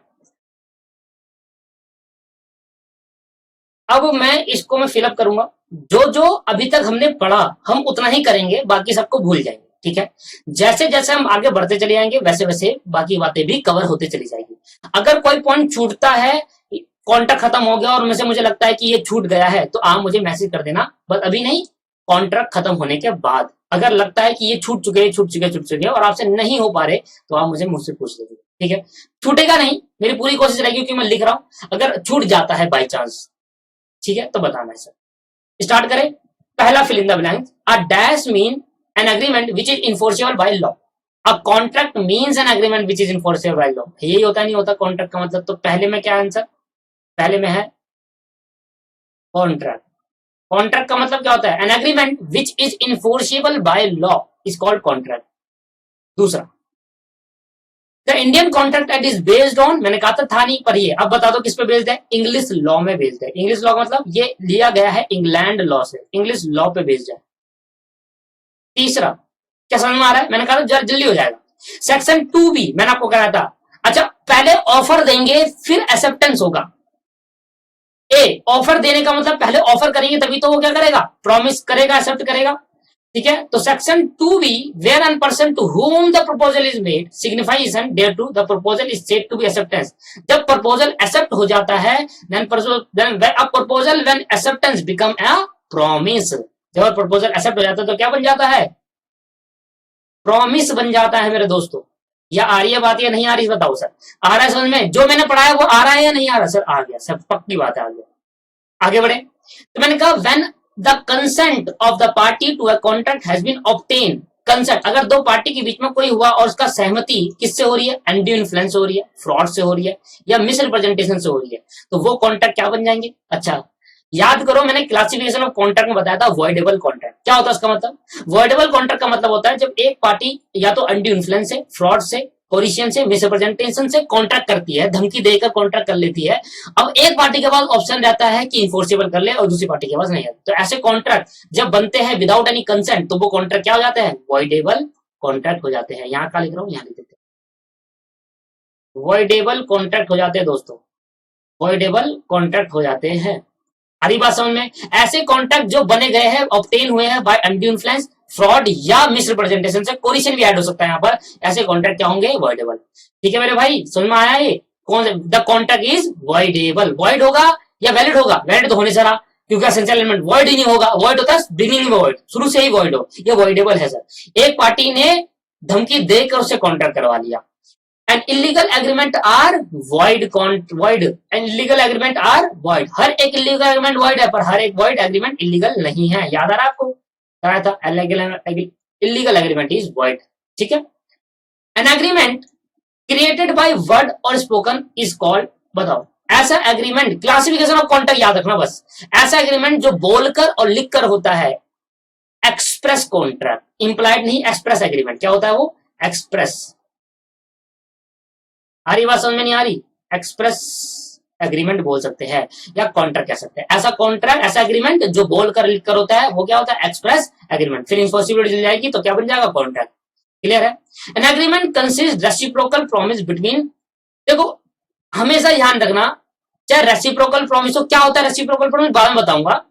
अब मैं इसको मैं फिलअप करूंगा, जो जो अभी तक हमने पढ़ा हम उतना ही करेंगे, बाकी सबको भूल जाएंगे, ठीक है। जैसे जैसे हम आगे बढ़ते चले जाएंगे वैसे वैसे बाकी बातें भी कवर होते चली जाएंगी। अगर कोई पॉइंट छूटता है, कॉन्ट्रैक्ट खत्म हो गया और मुझे मुझे लगता है कि ये छूट गया है, तो आप मुझे मैसेज कर देना, बस अभी नहीं, कॉन्ट्रैक्ट खत्म होने के बाद अगर लगता है कि ये छूट चुके और आपसे नहीं हो पा रहे, तो आप मुझसे पूछ लीजिए, ठीक है। छूटेगा नहीं, मेरी पूरी कोशिश रहेगी, क्योंकि मैं लिख रहा हूं, अगर छूट जाता है बाई चांस, ठीक है, तो बताना है सर। स्टार्ट करें, पहला fill in the blank, a dash mean an agreement which is enforceable by law, a contract means an agreement which is enforceable by law. यही होता नहीं होता कॉन्ट्रैक्ट का मतलब, तो पहले में क्या आंसर, पहले में है कॉन्ट्रैक्ट। कॉन्ट्रैक्ट का मतलब क्या होता है, an agreement which is enforceable by law is called contract. दूसरा, the Indian contract act is based on, मैंने कहा था नहीं पर ये अब बता दो किस पे बेस्ड है, इंग्लिश लॉ में बेस्ड है। इंग्लिश लॉ का मतलब ये लिया गया है इंग्लैंड लॉ से, इंग्लिश लॉ पे बेस्ड है। तीसरा क्या समझ में आ रहा है, मैंने कहा था जल्दी हो जाएगा। सेक्शन 2B मैंने आपको कहा था, अच्छा पहले ऑफर देंगे फिर एक्सेप्टेंस होगा। ए ऑफर देने का मतलब पहले ऑफर करेंगे तभी तो वो क्या करेगा, प्रॉमिस करेगा, एक्सेप्ट करेगा, ठीक है। तो section 2B where an person to whom the proposal is made signifies thereto the proposal is said to be acceptance. जब प्रपोजल एक्सेप्ट हो जाता है then a proposal when acceptance become a promise. जब proposal accept हो जाता है तो क्या बन जाता है, प्रॉमिस बन जाता है मेरे दोस्तों। या आ रही है बात या नहीं आ रही बताओ सर, आ रहा है समझ में, जो मैंने पढ़ाया वो आ रहा है या नहीं आ रहा सर, आ गया सर, पक्की बात है, आ गया। आगे बढ़े तो मैंने कहा when the consent of the party to a contract has been obtain, consent अगर दो पार्टी के बीच में कोई हुआ और उसका सहमति किससे हो रही है, एंडी इन्फ्लुएंस हो रही है, फ्रॉड से हो रही है या मिस रिप्रेजेंटेशन से हो रही है, तो वो कॉन्ट्रैक्ट क्या बन जाएंगे। अच्छा याद करो मैंने क्लासिफिकेशन ऑफ कॉन्ट्रैक्ट में बताया था वॉइडेबल कॉन्ट्रैक्ट क्या होता है, उसका मतलब वॉइडेबल कॉन्ट्रैक्ट का मतलब होता है जब एक पार्टी या तो एंडी इन्फ्लुएंस से, फ्रॉड से, कोरिशियन से, मिसरिप्रेजेंटेशन से कॉन्ट्रैक्ट करती है, धमकी देकर कॉन्ट्रैक्ट कर लेती है। अब एक पार्टी के पास ऑप्शन रहता है कि इन्फोर्सेबल कर ले और दूसरी पार्टी के पास नहीं है, तो ऐसे कॉन्ट्रैक्ट जब बनते हैं विदाउट एनी कंसेंट तो वो कॉन्ट्रैक्ट क्या हो जाते हैं, वॉइडेबल कॉन्ट्रैक्ट हो जाते हैं। यहाँ का लिख रहा हूँ, यहाँ लिख देते हैं, वॉइडेबल कॉन्ट्रैक्ट हो जाते हैं दोस्तों, वॉइडेबल कॉन्ट्रैक्ट हो जाते हैं। हरी बात समझ में, ऐसे कॉन्ट्रैक्ट जो बने गए हैं, ऑब्टेन हुए हैं बाय अनड्यू इन्फ्लुएंस, फ्रॉड या मिसरिप्रेजेंटेशन से, कोरिशन भी ऐड हो सकता है यहाँ पर, ऐसे कॉन्ट्रैक्ट क्या होंगे, वॉइडेबल। ठीक है मेरे भाई, समझ में आया ये कौन से, the contract is voidable. Void होगा या वैलिड होगा, वैलिड तो होने से रहा क्योंकि एसेंशियल एलिमेंट वॉइड ही नहीं होगा, वॉइड होता है बिगिनिंग में वॉइड, शुरू से ही वॉइड हो, ये वॉइडेबल है सर। एक पार्टी ने धमकी देकर उससे कॉन्ट्रैक्ट करवा लिया, and illegal agreement are void and illegal agreement are void। हर एक illegal agreement void है पर हर एक void agreement illegal नहीं है, याद आ रहा है आपको, कराया था illegal agreement is void। ठीक है, an agreement created by word और spoken is called, बताओ ऐसा एग्रीमेंट, क्लासिफिकेशन ऑफ कॉन्ट्रैक्ट याद रखना बस, ऐसा एग्रीमेंट जो बोलकर और लिखकर होता है एक्सप्रेस कॉन्ट्रैक्ट, इंप्लाइड नहीं, एक्सप्रेस एग्रीमेंट क्या होता है वो, एक्सप्रेस। आ रही बात समझ में नहीं आ रही, एक्सप्रेस एग्रीमेंट बोल सकते हैं या कॉन्ट्रैक्ट कह सकते हैं। ऐसा कॉन्ट्रैक्ट, ऐसा एग्रीमेंट जो बोलकर लिखकर होता है वो क्या होता है, एक्सप्रेस एग्रीमेंट। फिर इम्पॉसिबिलिटी चल जाएगी तो क्या बन जाएगा, कॉन्ट्रैक्ट। क्लियर है। An agreement consist reciprocal promise between, देखो हमेशा ध्यान रखना चाहे रेसिप्रोकल प्रॉमिस हो, क्या होता है रेसिप्रोकल प्रॉमिस बाद में बताऊंगा,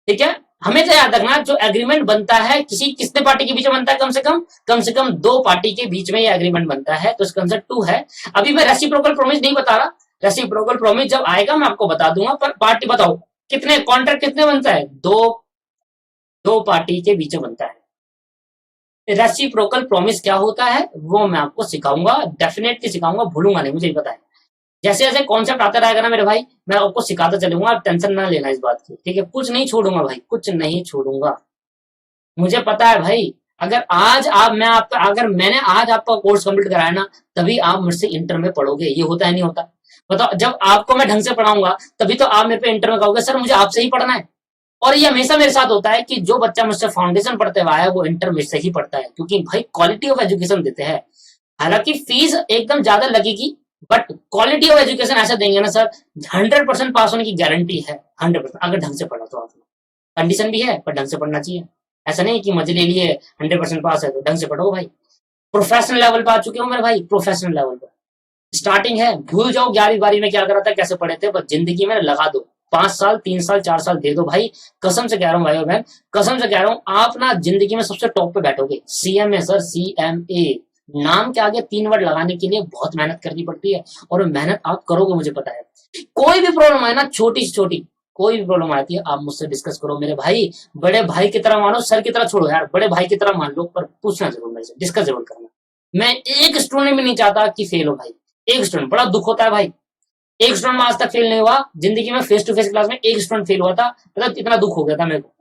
ठीक है। हमेशा याद रखना जो एग्रीमेंट बनता है किसने पार्टी के बीच में बनता है, कम से कम दो पार्टी के बीच में ये एग्रीमेंट बनता है, तो इसका आंसर 2 है। अभी मैं रेसिप्रोकल प्रॉमिस नहीं बता रहा, रेसिप्रोकल प्रॉमिस जब आएगा मैं आपको बता दूंगा, पर पार्टी बताओ कितने कॉन्ट्रैक्ट कितने बनता है, दो पार्टी के बीच में बनता है। रेसिप्रोकल प्रॉमिस क्या होता है वो मैं आपको सिखाऊंगा, डेफिनेटली सिखाऊंगा, भूलूंगा नहीं, मुझे पता है। जैसे जैसे कॉन्सेप्ट आता रहेगा ना मेरे भाई, मैं आपको सिखाता चलूंगा, आप टेंशन ना लेना इस बात की, ठीक है। कुछ नहीं छोड़ूंगा भाई, कुछ नहीं छोड़ूंगा, मुझे पता है भाई। अगर मैंने आज आपका कोर्स कंप्लीट कराया ना, तभी आप मुझसे इंटर में पढ़ोगे, ये होता है नहीं होता, बताओ। जब आपको मैं ढंग से पढ़ाऊंगा तभी तो आप मेरे पे इंटर में कहोगे सर मुझे आपसे ही पढ़ना है। और ये हमेशा मेरे साथ होता है कि जो बच्चा मुझसे फाउंडेशन पढ़ते हुआ है वो इंटर में से ही पढ़ता है, क्योंकि भाई क्वालिटी ऑफ एजुकेशन देते हैं। हालांकि फीस एकदम ज्यादा लगेगी बट क्वालिटी ऑफ एजुकेशन ऐसा देंगे ना सर, 100% पास होने की गारंटी है, 100%, अगर ढंग से पढ़ा तो। आपने कंडीशन भी है पर ढंग से पढ़ना चाहिए, ऐसा नहीं कि मजे ले लिए 100% पास है तो ढंग से पढ़ो भाई। प्रोफेशनल लेवल पर आ चुके हो मेरे भाई, प्रोफेशनल लेवल पर स्टार्टिंग है, भूल जाओ 11वीं में क्या करा था, कैसे पढ़े थे, बस जिंदगी में लगा दो 5 साल 3 साल 4 साल दे दो भाई, कसम से कह रहा हूँ भाई और बहन, कसम से कह रहा हूँ, आप ना जिंदगी में सबसे टॉप पे बैठोगे। CMA सर, CMA नाम के आगे 3 वर्ड लगाने के लिए बहुत मेहनत करनी पड़ती है, और मेहनत आप करोगे मुझे पता है। कोई भी प्रॉब्लम आए ना, छोटी से छोटी कोई भी प्रॉब्लम आती है, आप मुझसे डिस्कस करो मेरे भाई, बड़े भाई की तरह मानो, सर की तरह छोड़ो यार, बड़े भाई की तरह मान लो, पर पूछना जरूर मेरे से, डिस्कस जरूर करना। मैं एक स्टूडेंट भी नहीं चाहता कि फेल हो भाई, एक स्टूडेंट, बड़ा दुख होता है भाई, एक स्टूडेंट आज तक फेल नहीं हुआ जिंदगी में, फेस टू फेस क्लास में एक स्टूडेंट फेल हुआ था, मतलब इतना दुख हो गया था मेरे को,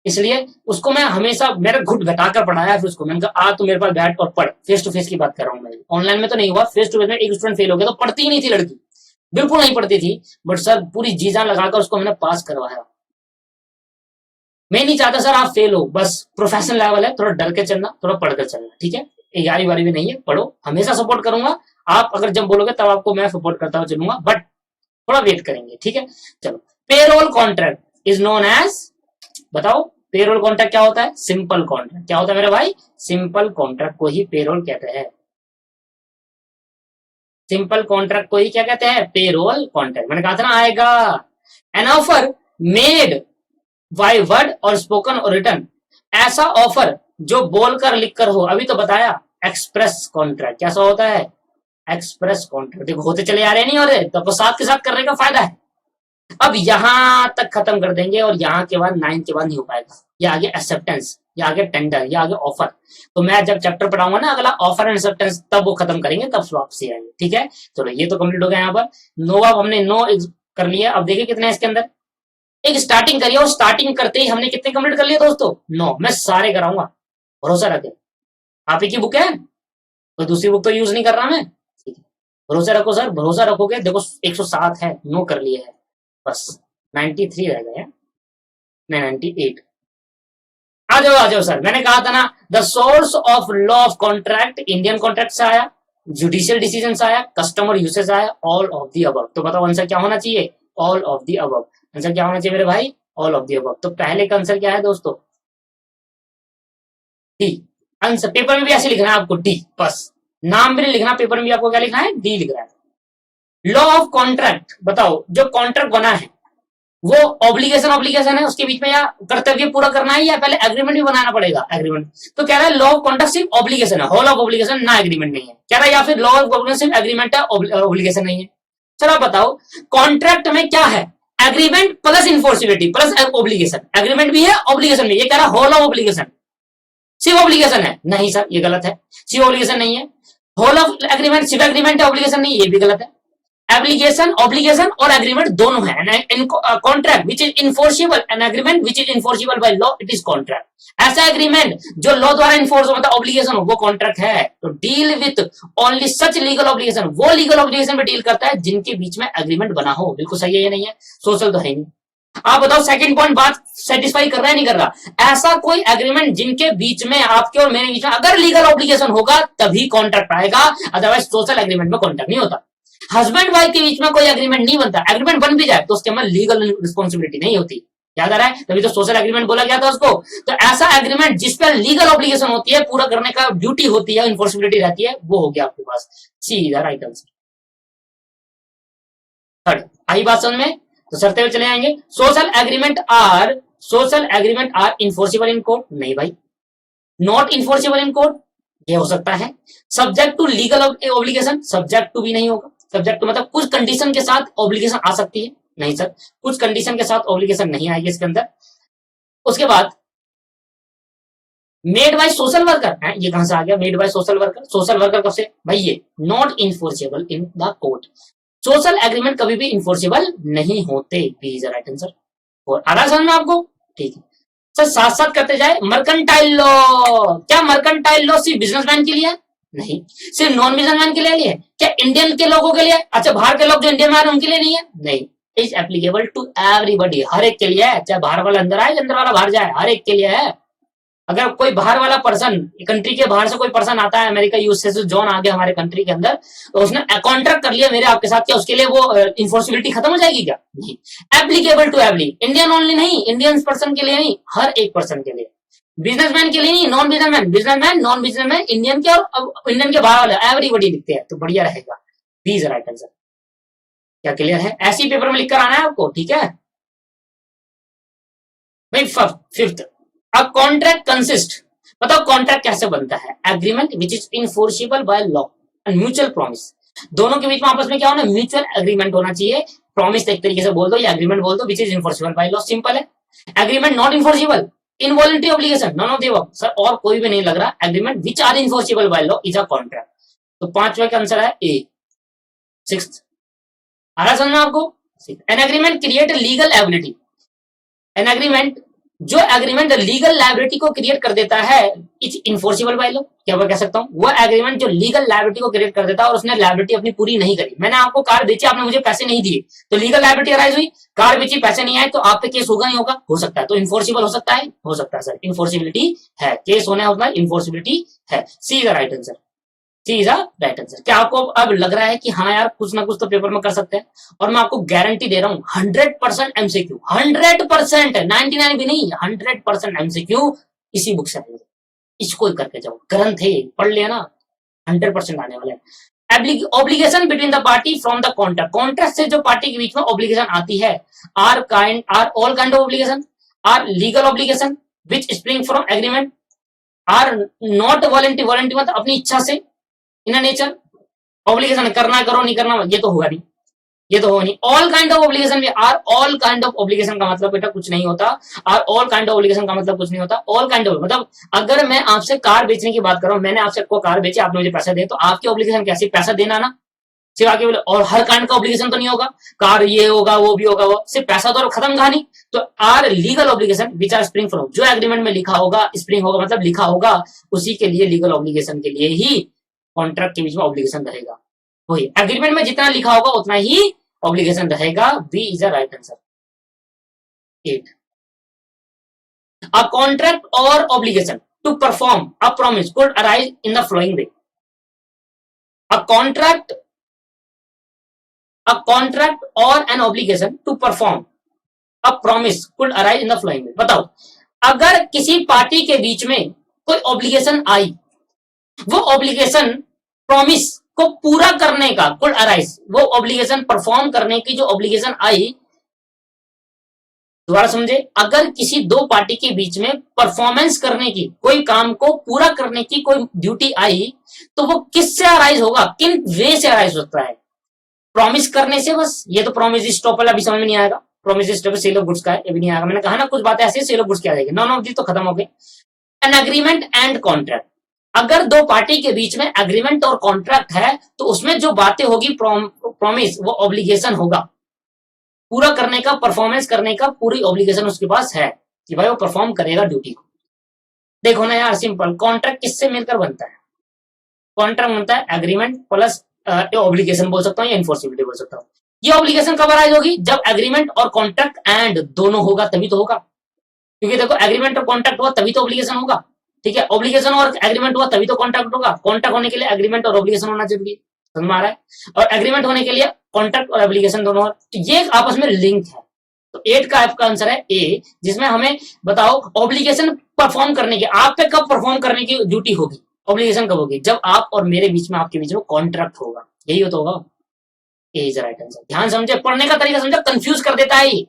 इसलिए उसको मैं हमेशा मेरा घुट घटाकर पढ़ाया, फिर उसको मैंने कहा आ तू मेरे पास बैठ और पढ़, फेस टू फेस की बात कर रहा हूँ मैं, ऑनलाइन में तो नहीं हुआ, फेस टू फेस में एक स्टूडेंट फेल हो गया तो पढ़ती ही नहीं थी लड़की, बिल्कुल नहीं पढ़ती थी, बट सर पूरी जी जान लगाकर उसको मैंने पास करवाया। मैं नहीं चाहता सर आप फेल हो, बस प्रोफेशनल लेवल है, थोड़ा डर के चलना, थोड़ा पढ़कर चलना, ठीक है। 11वीं 12वीं नहीं है, पढ़ो, हमेशा सपोर्ट करूंगा, आप अगर जब बोलोगे तब आपको मैं सपोर्ट करता हुआ चलूंगा, बट थोड़ा वेट करेंगे, ठीक है। चलो, parole contract is known as, बताओ पेरोल कॉन्ट्रैक्ट क्या होता है? Simple contract. क्या होता है मेरे भाई? सिंपल कॉन्ट्रैक्ट को ही पेरोल कहते हैं। सिंपल कॉन्ट्रैक्ट को ही क्या कहते हैं? Payroll contract. मैंने कहा था ना आएगा। An offer made by word और स्पोकन और रिटन, ऐसा ऑफर जो बोलकर लिखकर हो, अभी तो बताया एक्सप्रेस कॉन्ट्रैक्ट। कैसा होता है? Express contract. देखो होते चले आ रहे नहीं हो रहे, तो साथ के साथ करने का फायदा है। अब यहां तक खत्म कर देंगे और यहां के बाद 9 के बाद नहीं हो पाएगा। ये आगे एक्सेप्टेंस, ये आगे टेंडर, ये आगे ऑफर। तो मैं जब चैप्टर पढ़ाऊंगा ना अगला ऑफर एंड एक्सेप्टेंस, तब वो खत्म करेंगे, तब वापसी आएंगे, ठीक है। चलो ये तो कंप्लीट हो गया। यहाँ पर नो अब हमने नो कर लिया। अब देखिए कितने इसके अंदर, एक स्टार्टिंग करिए और स्टार्टिंग करते ही हमने कितने कंप्लीट कर लिए दोस्तों? 9। मैं सारे कराऊंगा, भरोसा रखें। आप ही की बुक है, कोई दूसरी बुक तो यूज नहीं कर रहा मैं, ठीक है। भरोसा रखो सर, भरोसा रखोगे। देखो 107 है, 9 कर लिए है, बस 93 रह गए, नहीं 98। आ जाओ सर। मैंने कहा था ना the source of law of contract, Indian contract से आया, जुडिशियल डिसीजन से आया, कस्टमर यूसेज आया, ऑल ऑफ द अबव। तो बताओ आंसर क्या होना चाहिए? All of the above. Answer क्या होना चाहिए मेरे भाई? All of the above. तो पहले का आंसर क्या है दोस्तों? डी। आंसर पेपर में भी ऐसे लिखना है आपको, डी। बस नाम भी नहीं लिखना, पेपर में भी आपको क्या लिखना है? डी लिख रहा है। लॉ ऑफ कॉन्ट्रैक्ट, बताओ जो कॉन्ट्रैक्ट बना है वो ऑब्लिगेशन है उसके बीच में, या कर्तव्य पूरा करना है, या पहले एग्रीमेंट भी बनाना पड़ेगा? एग्रीमेंट। तो कह रहा है लॉ ऑफ कॉन्ट्रैक्ट सिर्फ ऑब्लिगेशन है, होल ऑफ ऑब्लिगेशन, ना एग्रीमेंट नहीं है। कह रहा है या फिर लॉ ऑफ ऑब्लिगेशन सिर्फ एग्रीमेंट है, ऑब्लिगेशन नहीं है। चलो आप बताओ कॉन्ट्रैक्ट में क्या है? Agreement plus enforceability plus obligation. Agreement भी है, ऑब्लिगेशन भी। ये कह रहा है होल ऑफ ऑब्लिगेशन, सिर्फ ऑब्लिगेशन है। नहीं सर ये गलत है, सिर्फ ऑब्लिगेशन नहीं है। होल ऑफ एग्रीमेंट सिर्फ एग्रीमेंट है, ऑब्लिगेशन नहीं, ये भी गलत है। एप्लीकेशन, ऑब्लिगेशन और एग्रीमेंट दोनों है। Contract which is enforceable, N agreement which is enforceable by law, it is contract. ऐसा एग्रीमेंट जो लॉ द्वारा इन्फोर्स होता है, ऑब्लिगेशन हो, वो कॉन्ट्रैक्ट है। तो deal with only such legal obligation, वो लीगल ऑब्लिगेशन पे डील करता है जिनके बीच में एग्रीमेंट बना हो। बिल्कुल सही है, ये नहीं है सोशल तो है नहीं। आप बताओ सेकंड पॉइंट बात सेटिस्फाई कर रहा है नहीं कर रहा? ऐसा कोई एग्रीमेंट जिनके बीच में, आपके और मेरे बीच में अगर लीगल ऑब्लिगेशन होगा तभी कॉन्ट्रैक्ट आएगा, अदरवाइज सोशल एग्रीमेंट में कॉन्ट्रैक्ट नहीं होता। हस्बैंड वाइफ के बीच में कोई एग्रीमेंट नहीं बनता, एग्रीमेंट बन भी जाए तो उसके अंदर लीगल रिस्पॉन्सिबिलिटी नहीं होती। याद आ रहा है? तभी तो सोशल एग्रीमेंट बोला गया था उसको। तो ऐसा एग्रीमेंट जिस पर लीगल ऑब्लिगेशन होती है, पूरा करने का ड्यूटी होती है, इन्फोर्सिबिलिटी रहती है, वो हो गया आपके पास। सीधा राइट आंसर। थर्ड आई बात समझ में? तो सरते हुए चले आएंगे। Social agreement are enforceable in court, नहीं भाई। नॉट इन्फोर्सिबल इन कोर्ट, ये हो सकता है। Subject to legal obligation, subject to भी नहीं होगा। सब्जेक्ट टू मतलब कुछ कंडीशन के साथ ऑब्लिगेशन आ सकती है, नहीं सर कुछ कंडीशन के साथ ऑब्लिगेशन नहीं आएगी इसके अंदर। उसके बाद मेड बाय सोशल वर्कर है, ये कहां से आ गया? Made by social worker, social worker कब से भाई? ये not enforceable in the court. Social agreement कभी भी इन्फोर्सिबल नहीं होते। B is right answer. और आधा समझ में आपको? ठीक है सर। साथ साथ करते जाए। मर्केंटाइल लॉ, क्या मर्केंटाइल लॉ सिर्फ बिजनेसमैन के लिए? नहीं। सिर्फ नॉन बिजनेसमैन के लिए है? क्या इंडियन के लोगों के लिए? अच्छा बाहर के लोग जो इंडियन में आ रहे हैं उनके लिए नहीं है? नहीं। इज एप्लीकेबल टू एवरीबॉडी, हर एक के लिए है। चाहे बाहर वाला अंदर आए, अंदर वाला बाहर जाए, हर एक के लिए है। अगर कोई बाहर वाला पर्सन, कंट्री के बाहर से कोई पर्सन आता है, अमेरिका यूएसए से जॉन आ गया हमारे कंट्री के अंदर, तो उसने कॉन्ट्रैक्ट कर लिया मेरे आपके साथ, क्या उसके लिए वो इन्फोर्सिबिलिटी खत्म हो जाएगी क्या? नहीं। Applicable to every, Indian only नहीं, इंडियन पर्सन के लिए नहीं, हर एक पर्सन के लिए। बिजनेसमैन के लिए नहीं, non businessman, businessman, non businessman, Indian के और इंडियन के बाहर वाले, एवरीबॉडी लिखते हैं तो बढ़िया रहेगा। B is right answer. क्या क्लियर है? ऐसी पेपर में लिखकर आना है आपको, ठीक है भाई। फिफ्थ, अ कॉन्ट्रैक्ट कंसिस्ट, बताओ कॉन्ट्रैक्ट कैसे बनता है? Agreement which is enforceable by law and mutual promise. दोनों के बीच में आपस में क्या होना? म्यूचुअल एग्रीमेंट होना चाहिए। प्रॉमिस एक तरीके से बोल दो, या एग्रीमेंट बोल दो, which is enforceable by law. Simple है। Agreement not enforceable, involuntary obligation, none of the above. Sir और कोई भी नहीं लग रहा। Agreement which are enforceable by law is a contract. तो पांचवा का आंसर है ए। सिक्स्थ आ रहा समझ में आपको? An agreement create legal ability. An agreement, जो एग्रीमेंट लीगल लायबिलिटी को क्रिएट कर देता है, इट्स इन्फोर्सिबल बाय लॉ। क्या मैं कह सकता हूं? वो एग्रीमेंट जो लीगल लायबिलिटी को क्रिएट कर देता है और उसने लायबिलिटी अपनी पूरी नहीं करी। मैंने आपको कार बेची, आपने मुझे पैसे नहीं दिए, तो लीगल लायबिलिटी अराइज हुई। कार बेची, पैसे नहीं आए, तो आप पे केस होगा नहीं होगा? हो सकता है। तो इन्फोर्सिबल हो सकता है? हो सकता है सर, इन्फोर्सिबिलिटी है। केस होना होता है, इन्फोर्सिबिलिटी है। C is the right answer. C is a right answer. क्या आपको अब लग रहा है कि हाँ यार कुछ ना कुछ तो पेपर में कर सकते हैं? और मैं आपको गारंटी दे रहा हूँ 100% एमसीक्यू, 100%, 99 भी नहीं, 100% एमसीक्यू इसी बुक से आएंगे। इसको ही करके जाओ, ग्रंथ है पढ़ लिया ना, 100% आने वाला है। Obligation between the party from the contract, contract से जो पार्टी के बीच में ऑब्लिगेशन आती है, are all kind of obligation, are legal obligation which spring from agreement, are not voluntary, voluntary मतलब अपनी इच्छा से, इन नेचर, ऑब्लिगेशन करना करो नहीं करना ये तो होगा नहीं, ये तो हो नहीं। ऑल काइंड ऑफ ऑब्लिगेशन भी, are all kind of obligation का मतलब बेटा कुछ नहीं होता, are all kind of obligation का मतलब कुछ नहीं होता। ऑल काइंड ऑफ मतलब अगर मैं आपसे कार बेचने की बात कर रहा हूं, मैंने आपसे को कार बेची, आपने मुझे पैसा दे, तो आपकी ऑब्लिगेशन कैसी, पैसा देना ना, सिर्फ आके बोले। और हर काइंड का ऑब्लिगेशन तो नहीं होगा, कार ये होगा वो भी होगा, वो सिर्फ पैसा तो खत्म कहानी। तो are legal obligation which are spring from, जो एग्रीमेंट में लिखा होगा, स्प्रिंग होगा मतलब लिखा होगा, उसी के लिए लीगल ऑब्लिगेशन के लिए ही कॉन्ट्रैक्ट के बीच में ऑब्लिगेशन रहेगा। वही एग्रीमेंट में जितना लिखा होगा उतना ही ऑब्लिगेशन रहेगा। B is a right answer. 8 a contract और obligation to perform a promise could arise in the following way. A contract और an obligation to perform a promise could arise in the following way. बताओ, अगर किसी party के बीच में कोई obligation आई, वो ऑब्लिगेशन प्रॉमिस को पूरा करने का, कुड अराइज वो ऑब्लिगेशन परफॉर्म करने की जो ऑब्लिगेशन आई, दोबारा समझे, अगर किसी दो पार्टी के बीच में परफॉर्मेंस करने की, कोई काम को पूरा करने की कोई ड्यूटी आई, तो वो किससे अराइज होगा, किन वे से अराइज होता है? प्रॉमिस करने से बस, ये तो प्रॉमिस स्टॉपल अभी समझ में नहीं आएगा, promise estoppel sale of goods का है, ये भी नहीं आएगा। मैंने कहा ना कुछ बातें ऐसी सेल ऑफ गुड्स की आ जाएगी, नॉन ऑफ दी तो खत्म हो गए। एन एग्रीमेंट एंड कॉन्ट्रैक्ट, अगर दो पार्टी के बीच में एग्रीमेंट और कॉन्ट्रैक्ट है, तो उसमें जो बातें होगी प्रॉमिस, वो ऑब्लिगेशन होगा पूरा करने का, परफॉर्मेंस करने का पूरी ऑब्लिगेशन उसके पास है कि भाई वो परफॉर्म करेगा ड्यूटी को। देखो ना यार, सिंपल, कॉन्ट्रैक्ट किससे मिलकर बनता है? कॉन्ट्रैक्ट बनता है एग्रीमेंट प्लस ऑब्लिगेशन बोल सकता हूँ या इन्फोर्सिबिलिटी बोल सकता हूँ। ये ऑब्लिगेशन कब अराइज होगी? जब एग्रीमेंट और कॉन्ट्रैक्ट एंड दोनों होगा तभी तो होगा, क्योंकि देखो एग्रीमेंट और कॉन्ट्रैक्ट हुआ तभी तो ऑब्लिगेशन होगा, ठीक है। ऑब्लिगेशन और एग्रीमेंट हुआ तभी तो कॉन्ट्रैक्ट होगा, कॉन्ट्रैक्ट होने के लिए एग्रीमेंट और ऑब्लिगेशन होना जरूरी है, समझ में आ रहा है? और एग्रीमेंट होने के लिए कॉन्ट्रैक्ट और एप्लीकेशन दोनों, तो ये आपस में लिंक है। तो 8 का आपका आंसर है ए, जिसमें हमें बताओ ऑब्लिगेशन परफॉर्म करने की, आप पे कब परफॉर्म करने की ड्यूटी होगी, ऑब्लिगेशन कब होगी? जब आप और मेरे बीच में, आपके बीच में कॉन्ट्रैक्ट होगा, यही तो होगा। ए इज राइट आंसर। ध्यान समझे, पढ़ने का तरीका समझे, कंफ्यूज कर देता है।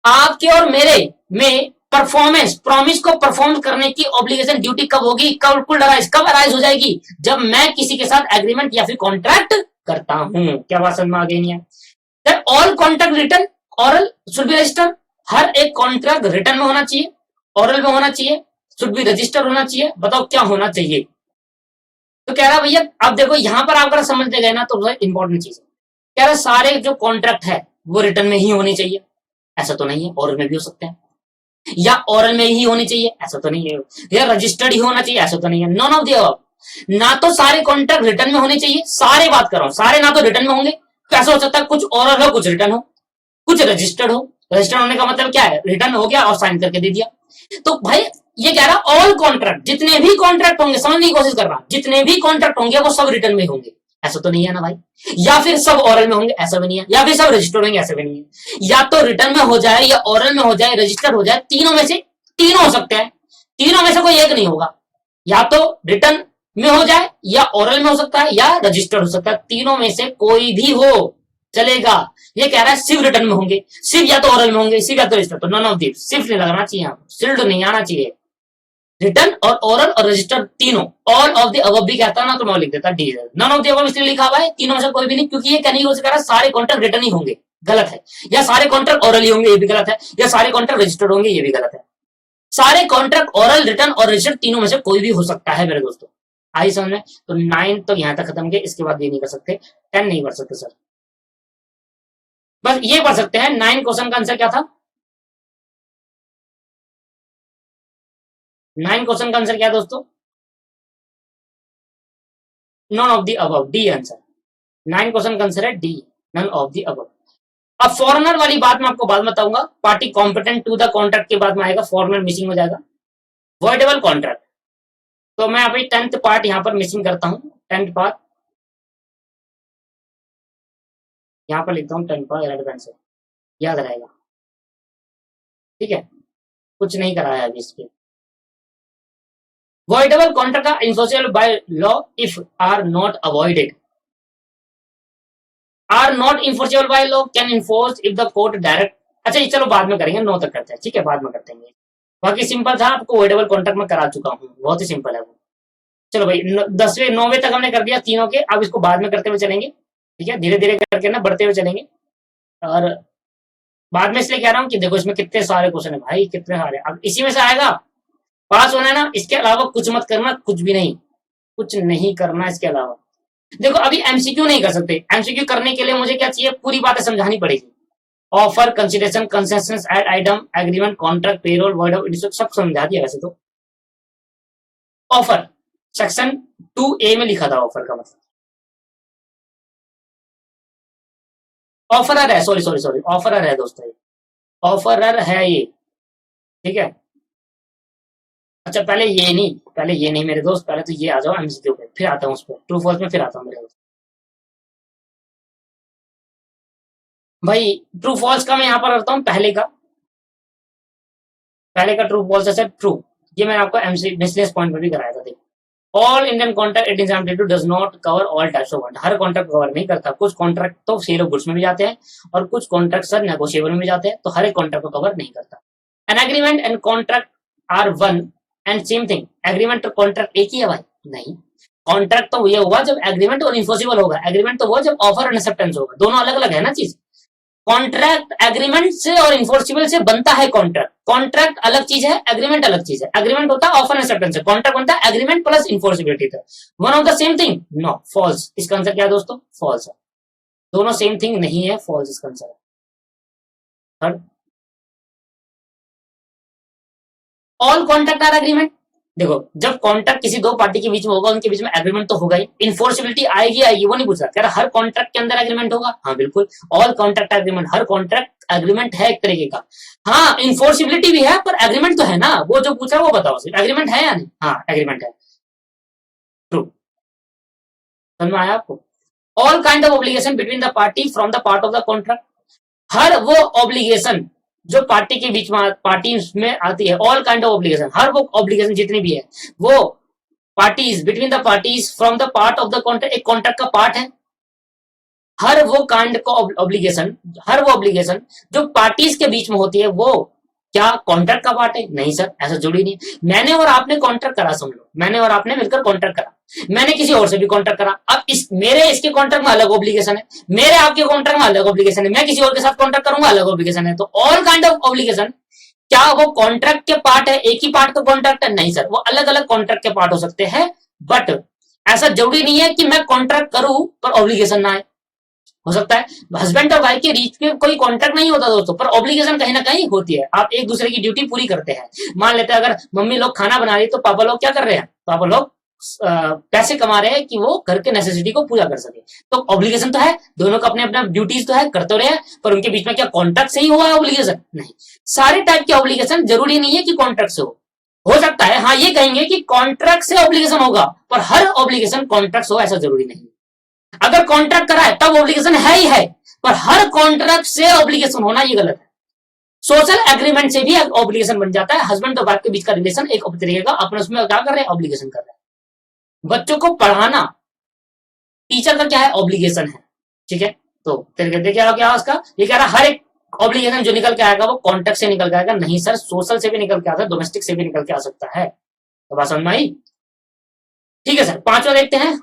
आपके और मेरे में परफॉर्मेंस, प्रॉमिस को परफॉर्म करने की ऑब्लिगेशन ड्यूटी कब होगी, कब अराइज हो जाएगी? जब मैं किसी के साथ एग्रीमेंट या फिर कॉन्ट्रैक्ट करता हूं। क्या बात समझ में आ गई? नहीं है? All contract written oral should be registered, हर एक कॉन्ट्रैक्ट रिटर्न में होना चाहिए, ऑरल में होना चाहिए, शुड बी रजिस्टर्ड होना चाहिए। बताओ क्या होना चाहिए? तो कह रहा भैया, अब देखो यहां पर आप अगर समझते गए ना तो इंपॉर्टेंट चीज है, कह रहा सारे जो कॉन्ट्रैक्ट है वो रिटर्न में ही होने चाहिए, ऐसा तो नहीं है, ऑरल में भी हो सकते हैं, या ऑरल में ही होनी चाहिए, ऐसा तो नहीं है, या रजिस्टर्ड ही होना चाहिए, ऐसा तो नहीं है। Non of the above. ना तो सारे कॉन्ट्रैक्ट रिटर्न में होने चाहिए, सारे बात कर रहा हूं, सारे ना तो रिटर्न में होंगे, कैसे हो सकता है? कुछ ऑरल हो, कुछ रिटर्न हो, कुछ रजिस्टर्ड हो। रजिस्टर्ड होने का मतलब क्या है? रिटर्न हो गया और साइन करके दे दिया। तो भाई ये कह रहा ऑल कॉन्ट्रैक्ट, जितने भी कॉन्ट्रैक्ट होंगे, समझने की कोशिश कर रहा, जितने भी कॉन्ट्रैक्ट होंगे वो सब रिटर्न में होंगे, ऐसा तो नहीं है ना भाई। या फिर सब ऑरल में होंगे, ऐसा भी नहीं है। या फिर सब रजिस्टर्ड होंगे, ऐसा भी नहीं है। या तो रिटर्न में हो जाए, या ऑरल में हो जाए, रजिस्टर्ड हो जाए, तीनों में से तीनों हो सकते हैं, तीनों में से कोई एक नहीं होगा। या तो रिटर्न में हो जाए, या ऑरल में हो सकता है, या रजिस्टर्ड हो सकता है, तीनों में से कोई भी हो चलेगा। ये कह रहा है सिर्फ रिटर्न में होंगे, सिर्फ या तो ऑरल में होंगे, सिर्फ या तो रजिस्टर्ड, तो नॉन ऑफ दिस, सिर्फ नहीं लगाना चाहिए, सिर्फ नहीं आना चाहिए। रिटर्न और ऑरल और रजिस्टर्ड तीनों, ऑल ऑफ द अबव भी कहता ना तो मैं लिख देता D. None of the above इसलिए लिखा हुआ है, तीनों में से कोई भी नहीं, क्योंकि ये कहने की कोशिश कर रहा है सारे कॉन्ट्रैक्ट रिटर्न ही होंगे, गलत है। या सारे कॉन्ट्रैक्ट ऑरल ही होंगे, ये भी गलत है। या सारे कॉन्ट्रैक्ट रजिस्टर्ड होंगे, ये भी गलत है। सारे कॉन्ट्रैक्ट ऑरल, रिटर्न और रजिस्टर्ड तीनों में से कोई भी हो सकता है मेरे दोस्तों। आई समझ में? तो 9 तो यहां तक खत्म किया, इसके बाद ये नहीं कर सकते, 10 नहीं कर सकते सर, बस ये पढ़ सकते हैं। 9 क्वेश्चन का आंसर क्या था? 9 क्वेश्चन का आंसर क्या है दोस्तों? None of the above, D answer. 9 question का आंसर है D, none of the above. अब फॉरेनर वाली बात मैं आपको बाद में बताऊंगा, party competent to the contract के बाद में आएगा, फॉरेनर मिसिंग हो जाएगा। वॉइडेबल कॉन्ट्रैक्ट, तो मैं अभी 10th पार्ट यहां पर मिसिंग करता हूं, टेंट पार, यहाँ पर लिखता हूँ टेंट पार रेड पेन से, याद रहेगा। ठीक है, कुछ नहीं कराया अभी इसके। voidable contract are enforceable by law if are not avoided, are not enforceable by law can enforce if the court direct। अच्छा ये चलो बाद में करेंगे, 9 तक करते हैं, ठीक है, बाद में करते हैं। बाकी सिंपल था, आपको voidable contract में करा चुका हूँ, बहुत ही सिंपल है वो। चलो भाई 10वें 9वें तक हमने कर दिया तीनों के, अब इसको बाद में करते हुए चलेंगे, ठीक है, धीरे धीरे करके ना बढ़ते हुए चलेंगे। और बाद में इसलिए कह रहा हूँ कि देखो इसमें कितने सारे क्वेश्चन है भाई, कितने सारे, अब इसी में से आएगा, पास होना है ना, इसके अलावा कुछ मत करना, कुछ भी नहीं, कुछ नहीं करना इसके अलावा। देखो अभी एमसीक्यू नहीं कर सकते, एमसीक्यू करने के लिए मुझे क्या चाहिए, पूरी बातें समझानी पड़ेगी। Offer, consideration, consensus, ad idem, agreement, contract, parol, word of सब समझा दिया वैसे तो। ऑफर सेक्शन 2A में लिखा था ऑफर का मतलब, ऑफरर है, सॉरी सॉरी सॉरी, ऑफरर है दोस्तों, ये ऑफरर है ये, ठीक है। अच्छा पहले ये नहीं, पहले ये नहीं मेरे दोस्त, पहले तो ये आ जाओ एमसीक्यू पे, फिर आता हूँ उस पर, ट्रू फॉल्स में फिर आता हूँ मेरे दोस्त। भाई ट्रू फॉल्स का मैं यहाँ पर करता हूँ पहले का, पहले का ट्रू फॉल्स है ट्रू, ये मैंने आपको एमसी मिसलेस पॉइंट पर भी कराया था। देखो all Indian contract 1872 does not cover all types of contract, हर कॉन्ट्रैक्ट कवर नहीं करता, कुछ कॉन्ट्रैक्ट तो सेल ऑफ गुड्स में भी जाते हैं और कुछ कॉन्ट्रैक्ट सर नेगोशिएबल में भी जाते हैं, तो हर एक कॉन्ट्रैक्ट को कवर नहीं करता। An agreement and contract are one and same thing, agreement और कॉन्ट्रैक्ट एक ही है भाई, नहीं, कॉन्ट्रैक्ट तो ये हुआ जब एग्रीमेंट और इन्फोर्सिबल होगा, एग्रीमेंट तो वो जब ऑफर और एक्सेप्टेंस होगा, दोनों अलग अलग है ना चीज। कॉन्ट्रैक्ट एग्रीमेंट से और इन्फोर्सिबल से बनता है कॉन्ट्रैक्ट, कॉन्ट्रैक्ट अलग चीज है, एग्रीमेंट अलग चीज है, एग्रीमेंट होता है ऑफर एक्सेप्टेंस से, कॉन्ट्रैक्ट बनता है एग्रीमेंट प्लस इन्फोर्सिबिलिटी था, one of the same thing, no false, इसका आंसर क्या है दोस्तों, फॉल्स है, दोनों सेम थिंग नहीं है, फॉल्स इसका आंसर है। Third, all contract are agreement, देखो जब कॉन्ट्रैक्ट किसी दो पार्टी के बीच में होगा, उनके बीच में एग्रीमेंट तो होगा ही, इन्फोर्सिबिलिटी आएगी आएगी वो नहीं पूछ रहा, कह रहा हर कॉन्ट्रैक्ट के अंदर एग्रीमेंट होगा, हाँ बिल्कुल, ऑल कॉन्ट्रैक्ट एग्रीमेंट, हर कॉन्ट्रैक्ट एग्रीमेंट है एक तरीके का, हाँ इन्फोर्सिबिलिटी भी है, पर एग्रीमेंट तो है ना, वो जो पूछ रहा है वो बताओ सिर्फ, एग्रीमेंट है या नहीं, हाँ एग्रीमेंट है, ट्रू, समझ में आया आपको। All kind of obligation between the party from the part of the contract, हर वो ऑब्लिगेशन जो पार्टी के बीच में पार्टी में आती है, ऑल काइंड ऑफ ऑब्लिगेशन, हर वो ऑब्लिगेशन जितनी भी है, वो parties between the parties from the part of the contract, एक कॉन्ट्रैक्ट का पार्ट है, हर वो काइंड का ऑब्लिगेशन, हर वो ऑब्लिगेशन जो पार्टीज के बीच में होती है, वो क्या कॉन्ट्रैक्ट का पार्ट है, नहीं सर ऐसा जुड़ी नहीं, मैंने और आपने कॉन्ट्रैक्ट करा, समझ लो मैंने और आपने मिलकर कॉन्ट्रैक्ट करा, मैंने किसी और से भी कॉन्ट्रैक्ट करा, अब इस मेरे इसके कॉन्ट्रैक्ट में अलग ऑब्लिगेशन है, मेरे आपके कॉन्ट्रैक्ट में अलग ऑब्लिगेशन है, मैं किसी और के साथ कॉन्ट्रैक्ट करूंगा अलग ऑब्लिगेशन है, तो ऑल काइंड ऑफ ऑब्लिगेशन, क्या वो कॉन्ट्रैक्ट के पार्ट है, एक ही पार्ट का कॉन्ट्रैक्ट है, नहीं सर, वो अलग अलग कॉन्ट्रैक्ट के पार्ट हो सकते हैं, बट ऐसा जरूरी नहीं है कि मैं कॉन्ट्रैक्ट करूं पर ऑब्लिगेशन ना आए, हो सकता है हस्बैंड और वाइफ के बीच में कोई कॉन्ट्रैक्ट नहीं होता दोस्तों, पर ऑब्लिगेशन कहीं ना कहीं होती है, आप एक दूसरे की ड्यूटी पूरी करते हैं, मान लेते हैं अगर मम्मी लोग खाना बना रही तो पापा लोग क्या कर रहे हैं, पापा लोग पैसे कमा रहे हैं कि वो घर के नेसेसिटी को पूरा कर सके, तो ऑब्लिगेशन तो है, दोनों का अपने अपना ड्यूटीज तो है, करते रहे हैं, पर उनके बीच में क्या कॉन्ट्रैक्ट से ही हुआ है ऑब्लिगेशन, नहीं, सारे टाइप के ऑब्लिगेशन जरूरी नहीं है कि कॉन्ट्रैक्ट से हो सकता है, हाँ ये कहेंगे कि कॉन्ट्रैक्ट से ऑब्लिगेशन होगा, पर हर ऑब्लिगेशन कॉन्ट्रैक्ट हो ऐसा जरूरी नहीं, अगर कॉन्ट्रैक्ट करा है तब ऑब्लिगेशन है ही है, पर हर कॉन्ट्रैक्ट से ऑब्लिगेशन होना ये गलत है, सोशल एग्रीमेंट से भी ऑब्लिगेशन बन जाता है, हस्बैंड और वाइफ के बीच का रिलेशन एक तरीके का अपने उसमें क्या कर रहे हैं, ऑब्लिगेशन कर रहे हैं, बच्चों को पढ़ाना टीचर का क्या है, ऑब्लिगेशन है, ठीक है, तो तरीके क्या हो गया उसका, ये कह रहा हर एक ऑब्लिगेशन जो निकल के आएगा वो कॉन्ट्रैक्ट से निकल के आएगा, नहीं सर सोशल से भी निकल के आता है, डोमेस्टिक से भी निकल के आ सकता है, तो बात समझ में आई, ठीक है सर। पांचवा देखते हैं,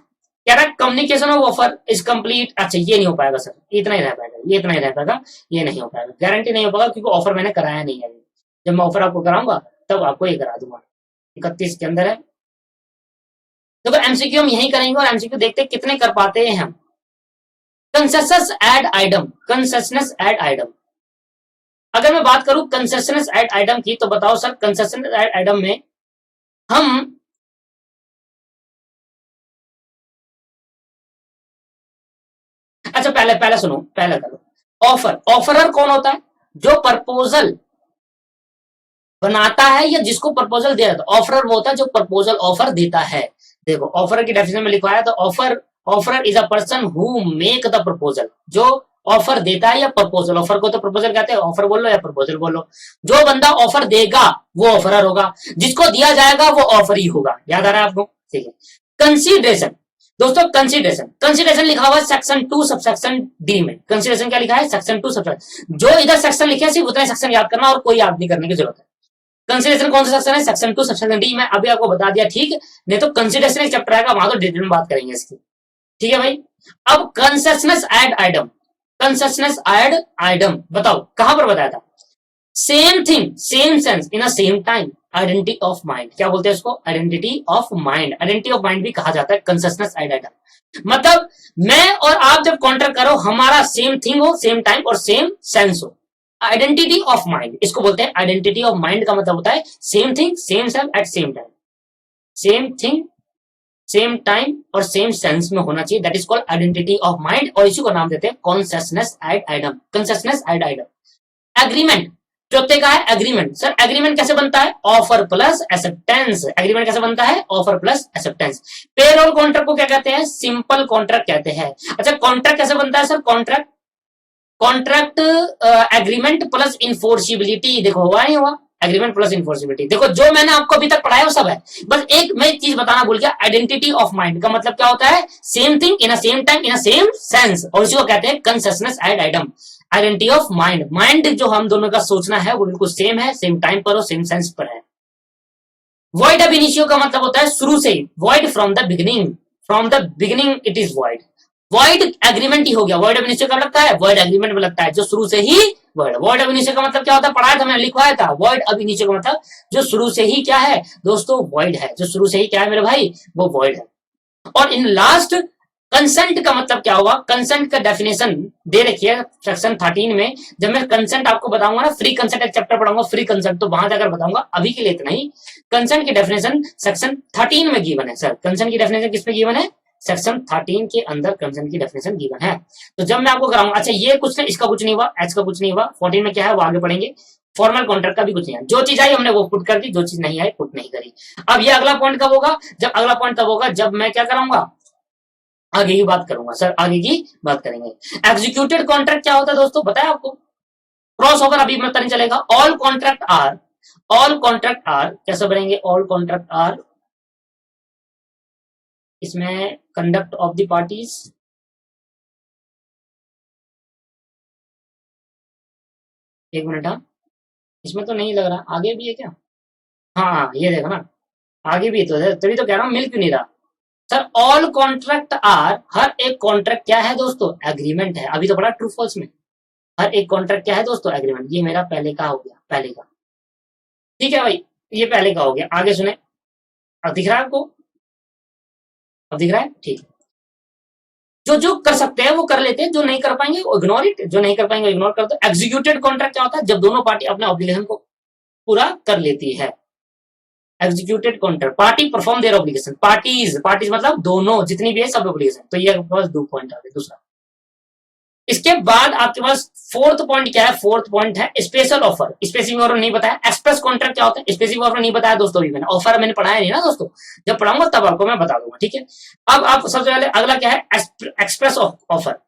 कह रहा है communication of offer is complete, अच्छा ये नहीं हो पाएगा सर, इतना ही रह पाएगा, ये इतना ही रह पाएगा, ये नहीं हो पाएगा, गारंटी नहीं हो पाएगा क्योंकि ऑफर मैंने कराया नहीं है, जब मैं ऑफर आपको कराऊंगा तब आपको ये करा दूंगा, 31 के अंदर है, तो एमसीक्यू हम यही करेंगे और एमसीक्यू देखते हैं कितने कर पाते हैं हम। Consensus ad idem, consensus ad idem, अगर मैं बात करूं कंसेशनस एड आइटम की, तो बताओ सर कंसेशनस एड आइटम में हम अच्छा पहले पहले सुनो, पहले करो, ऑफर, ऑफरर कौन होता है, जो प्रपोजल बनाता है या जिसको प्रपोजल दे रहा है, ऑफरर वो होता है जो प्रपोजल ऑफर देता है, देखो ऑफर की डेफिनेशन में लिखवाया तो offer is a person who make the proposal, जो ऑफर देता है या प्रपोजल, ऑफर को तो प्रपोजल कहते हैं, ऑफर बोल लो या प्रपोजल बोल लो। जो बंदा ऑफर देगा वो ऑफरर होगा, जिसको दिया जाएगा वो ऑफर ही होगा। याद आ रहा है आपको? ठीक है। कंसीडरेशन, दोस्तों कंसीडरेशन, कंसीडरेशन लिखा हुआ है सेक्शन 2 सबसेक्शन डी में। कंसीडरेशन क्या लिखा है? सेक्शन 2 सबसेक्शन, जो इधर सेक्शन लिखे सिर्फ उतना सेक्शन याद करना और कोई याद नहीं करने की जरूरत है। कंसीडरेशन कौन सा सेक्शन है? Section 2 subsection D. मैं अभी आपको बता दिया, ठीक है? नहीं तो कंसीडरेशन एक चैप्टर आएगा, वहां तो डिटेल में बात करेंगे इसकी। ठीक है भाई। अब कंसेशनस ad idem, consensus ad item बताओ कहां पर बताया था? Same thing same sense in a same time, identity of mind. क्या बोलते हैं इसको? Identity of mind. Identity of mind भी कहा जाता है कंसेशनस एड आइटम। मतलब मैं और आप जब कॉन्ट्रैक्ट करो, हमारा सेम थिंग हो, सेम टाइम और सेम सेंस हो, आइडेंटिटी ऑफ माइंड इसको बोलते हैं। आइडेंटिटी ऑफ माइंड का मतलब होता है same thing same sense at same time, same thing same time और सेम सेंस में होना चाहिए, that is called identity of mind. और इसी को नाम देते हैं consensus ad idem, consensus ad idem. Agreement, चौथे का है एग्रीमेंट। सर एग्रीमेंट कैसे बनता है? Offer plus acceptance. एग्रीमेंट कैसे बनता है? Offer plus acceptance. Payroll contract को क्या कहते हैं? सिंपल कॉन्ट्रैक्ट कहते हैं। अच्छा कॉन्ट्रैक्ट कैसे बनता है sir? Contract contract agreement plus enforceability. देखो हुआ नहीं हुआ? Agreement plus enforceability. देखो जो मैंने आपको अभी तक पढ़ाया वो सब है, बस एक मैं चीज बताना भूल गया। आइडेंटिटी ऑफ माइंड का मतलब क्या होता है? Same thing in a same time in a same sense, और इसी को कहते हैं consensus ad idem. Identity of mind, mind जो हम दोनों का सोचना है वो बिल्कुल सेम है, सेम टाइम पर और सेम सेंस पर है। वॉइड अब इनिशियो का मतलब होता है शुरू से ही, void from the beginning, from the beginning it is void. Void agreement ही हो गया। वॉइड अब इनिशियो कब लगता है? वॉइड एग्रीमेंट में लगता है, जो शुरू से ही वर्ड। वर्ड अब इनिशियो का मतलब क्या होता है? पढ़ाया था मैंने, लिखवाया था। वर्ड अब इनिशियो का मतलब जो शुरू से ही क्या है दोस्तों? वॉइड है। जो शुरू से ही क्या है मेरे भाई? वो वॉइड है। और इन लास्ट कंसेंट का मतलब क्या होगा? कंसेंट का डेफिनेशन दे रखी है सेक्शन 13 में। जब मैं कंसेंट आपको बताऊंगा ना, फ्री कंसेंट एक चैप्टर पढ़ाऊंगा फ्री कंसेंट, तो वहां जाकर बताऊंगा, अभी के लिए इतना ही। कंसेंट की डेफिनेशन सेक्शन 13 में गिवन है सर। कंसेंट की डेफिनेशन किसमें गिवन है? सेक्शन 13 के अंदर कंसेंट की डेफिनेशन गिवन है। तो जब मैं आपको कराऊंगा, अच्छा ये कुछ नहीं, इसका कुछ नहीं हुआ, एच का कुछ नहीं हुआ, 14 में क्या है वो आगे पढ़ेंगे। फॉर्मल कॉन्ट्रैक्ट का भी कुछ नहीं है, जो चीज आई हमने वो पुट कर दी, जो चीज नहीं आई पुट नहीं करी। अब ये अगला पॉइंट कब होगा? जब अगला पॉइंट तब होगा जब मैं क्या कराऊंगा, आगे की बात करूंगा सर, आगे की बात करेंगे। एग्जीक्यूटेड कॉन्ट्रैक्ट क्या होता है दोस्तों, बताया आपको? क्रॉस ओवर अभी पता नहीं चलेगा। ऑल कॉन्ट्रैक्ट आर कैसे बनेंगे? ऑल कॉन्ट्रैक्ट आर, इसमें कंडक्ट ऑफ द पार्टीज, एक मिनट, हाँ इसमें तो नहीं लग रहा, आगे भी है क्या? हाँ ये देखो ना, आगे भी तो है, तभी तो कह रहा हूँ मिल क्यों नहीं रहा। सर ऑल कॉन्ट्रैक्ट आर, हर एक कॉन्ट्रैक्ट क्या है दोस्तों? एग्रीमेंट है। अभी तो पढ़ा ट्रू फॉल्स में, हर एक कॉन्ट्रैक्ट क्या है दोस्तों? एग्रीमेंट। ये मेरा पहले का हो गया, पहले का, ठीक है भाई, ये पहले का हो गया। आगे सुने, अब दिख रहा है आपको? अब दिख रहा है? ठीक। जो जो कर सकते हैं वो कर लेते हैं, जो नहीं कर पाएंगे वो इग्नोर इट, जो नहीं कर पाएंगे इग्नोर कर दो। एग्जीक्यूटेड कॉन्ट्रैक्ट क्या होता है? जब दोनों पार्टी अपने ऑब्लिगेशन को पूरा कर लेती है। Executed contract, party perform their obligation, parties मतलब दोनों जितनी भी है सब ऑब्लिगेशन। तो ये आपके पास 2 पॉइंट आ गए। दूसरा, इसके बाद आपके पास फोर्थ पॉइंट क्या है? फोर्थ पॉइंट है स्पेशल ऑफर। स्पेसिफिक ऑफर नहीं बताया। एक्सप्रेस कॉन्ट्रैक्ट क्या होता है? स्पेसिफिक ऑफर नहीं बताया दोस्तों, भी मैंने ऑफर मैंने पढ़ाया नहीं ना दोस्तों, जब पढ़ाऊंगा तब आपको मैं बता दूंगा, ठीक है? अब आप सबसे पहले अगला क्या है? Express offer.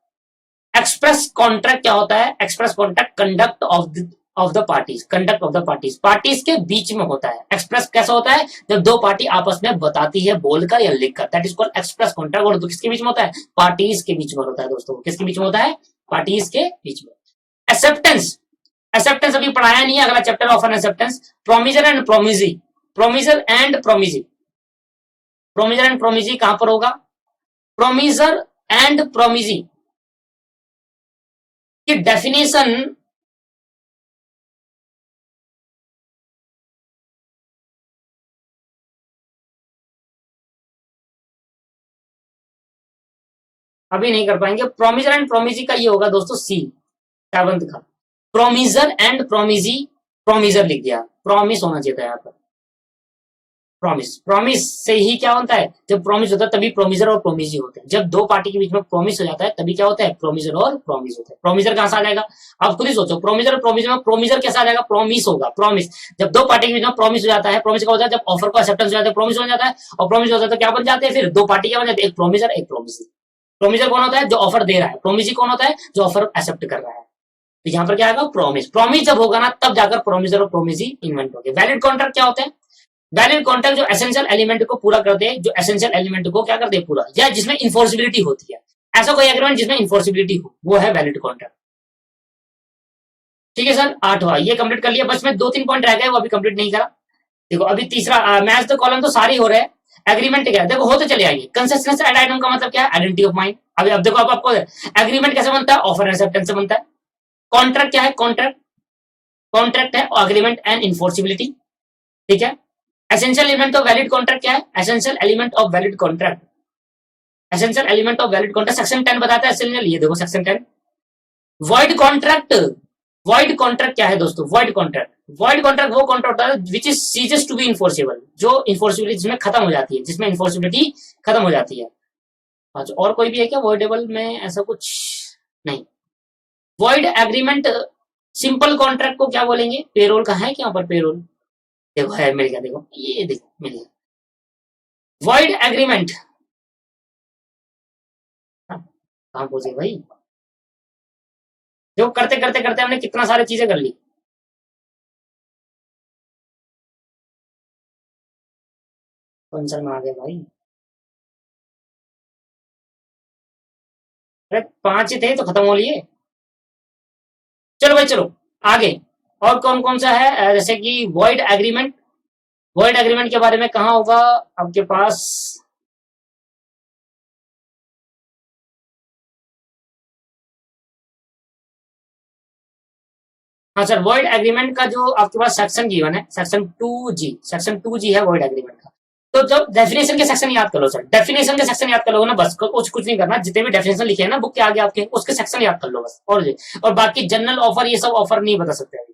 एक्सप्रेस कॉन्ट्रैक्ट क्या होता है? Express contract conduct of the parties, conduct of the parties, parties के बीच में होता है। एक्सप्रेस कैसा होता है? जब दो पार्टी आपस में बताती है बोलकर या लिखकर, that is called express contract. और किसके बीच में होता है? पार्टीज के बीच में होता है दोस्तों। किसके बीच में होता है? पार्टीज के बीच में। एक्सेप्टेंस, एक्सेप्टेंस अभी पढ़ाया नहीं है, अगला chapter of an acceptance. Promisor and promisee, promisor and promisee, promisor and promisee कहां पर होगा? प्रोमिजर एंड प्रोमिजी की डेफिनेशन अभी नहीं कर पाएंगे। प्रोमिजर एंड प्रोमिजी का ये होगा दोस्तों सी, सेवंथ का। प्रोमिजर एंड प्रोमिजी, प्रोमिजर लिख दिया, प्रॉमिस होना चाहिए था यहाँ पर, प्रॉमिस, प्रॉमिस से ही क्या होता है, जब प्रॉमिस होता है तभी प्रोमिजर और प्रोमिजी होते हैं। जब दो पार्टी के बीच में प्रॉमिस हो जाता है तभी क्या होता है, प्रोमिजर और प्रोमिस होता है। प्रोमिजर कहां से आ जाएगा, आप खुद ही सोचो, प्रोमिजर और प्रोमिजर में प्रोमिजर कैसा आ जाएगा, प्रोमिस होगा, प्रॉमिस। जब दो पार्टी के बीच में प्रॉमिस हो जाता है, प्रॉमिस का होता है जब ऑफर को एक्सेप्टेंस हो जाता है, प्रॉमिस हो जाता है, और प्रॉमिस हो जाता है क्या बन जाते हैं, फिर दो पार्टी क्या बन जाती है, एक प्रोमिजर एक प्रोमिसी। प्रोमिजर कौन होता है, जो ऑफर दे रहा है, प्रोमिसी कौन होता है, जो ऑफर एक्सेप्ट कर रहा है। तो यहाँ पर क्या आएगा, प्रॉमिस। प्रॉमिस जब होगा ना तब जाकर प्रोमिजर और प्रोमिसी इन्वेंट होंगे। वैलिड कॉन्ट्रैक्ट क्या होते हैं, वैलिड कॉन्ट्रैक्ट जो एसेंशियल एलिमेंट को पूरा कर दे, जो एसेंशियल एलिमेंट को क्या कर दे पूरा, या जिसमें इन्फोर्सिबिलिटी होती है, ऐसा कोई एग्रीमेंट जिसमें इन्फोर्सिबिलिटी हो, वो है वैलिड कॉन्ट्रैक्ट। ठीक है सर, 8वां ये कंप्लीट कर लिया, बस में 2-3 पॉइंट रह गए, वो अभी कंप्लीट नहीं करा। देखो अभी तीसरा मैच द कॉलम तो सारे हो रहे हैं। एग्रीमेंट क्या है, देखो होते चले आएंगे। कंसिस्टेंस एड आइटम का मतलब क्या है, आइडेंटिटी ऑफ माइंड। अभी अब देखो, अब आपको एग्रीमेंट कैसे बनता है, ऑफर एक्सेप्टेंस से बनता है। कॉन्ट्रैक्ट क्या है, कॉन्ट्रैक्ट, कॉन्ट्रैक्ट है एग्रीमेंट एंड इन्फोर्सिबिलिटी। ठीक है, essential element of valid contract क्या है, essential element of valid contract, essential element of valid contract section 10 बताता है एसेंशियल। ये देखो section 10। Void contract, void contract क्या है दोस्तों, वॉइड कॉन्ट्रैक्ट, वॉइड कॉन्ट्रैक्ट वो कॉन्ट्रैक्ट होता है which is ceases to be enforceable, जो इन्फोर्सिबिलिटी जिसमें खत्म हो जाती है, जिसमें इन्फोर्सिबिलिटी खत्म हो जाती है। अच्छा, और कोई भी है क्या वॉइडेबल में, ऐसा कुछ नहीं। वॉइड एग्रीमेंट, सिंपल कॉन्ट्रैक्ट को क्या बोलेंगे, पेरोल का है क्या पर, पेरोल देखो है, मिल गया, देखो ये देखो मिल गया। वॉइड एग्रीमेंट कहां पहुंचे भाई, जो करते करते करते हमने कितना सारी चीजें कर ली। कौन सा में आ गया भाई, अरे 5 ही थे तो खत्म हो लिए। चलो भाई चलो आगे, और कौन कौन सा है जैसे कि वॉइड एग्रीमेंट, वॉइड एग्रीमेंट के बारे में कहाँ होगा आपके पास, हाँ सर, वॉइड एग्रीमेंट का जो आपके पास सेक्शन गिवन है, सेक्शन 2G, सेक्शन 2G है वॉइड एग्रीमेंट का। तो जब डेफिनेशन के सेक्शन याद कर लो सर, डेफिनेशन के सेक्शन याद कर लो ना, बस कुछ नहीं करना, जितने भी डेफिनेशन लिखे हैं ना बुक के आगे आपके, उसके सेक्शन याद कर लो बस। और बाकी जनरल ऑफर ये सब ऑफर नहीं बता सकते अभी,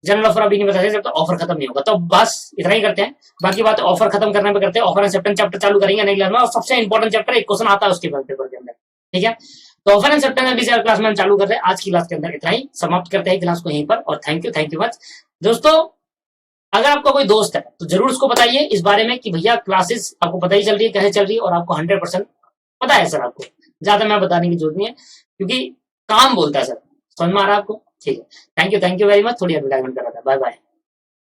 जनरल ऑफर अभी नहीं बता सकते जब तक ऑफर खत्म नहीं होगा। तो बस इतना ही करते हैं, बाकी बात ऑफर खत्म करने पे करते हैं। ऑफर एंड एक्सेप्टेंस चैप्टर चालू करेंगे नहीं क्लास में, और सबसे इंपॉर्टेंट चैप्टर एक क्वेश्चन आता है उसके पेपर के अंदर। ठीक है, तो ऑफर एंड एक्सेप्टेंस अभी क्लास में हम चालू कर रहे हैं। आज की क्लास के अंदर इतना ही, समाप्त करते हैं क्लास को यहीं पर, और थैंक यू मच दोस्तों। अगर आपका कोई दोस्त है तो जरूर उसको बताइए इस बारे में कि भैया क्लासेस आपको पता ही चल रही है कैसे चल रही है, और आपको 100% पता है सर, आपको ज्यादा मैं बताने की जरूरत नहीं है, क्योंकि काम बोलता है सर। समझ में आ रहा है आपको, ठीक है, थैंक यू वेरी मच। थोड़ी एडवर्टाइजमेंट कर रहा था, बाय बाय।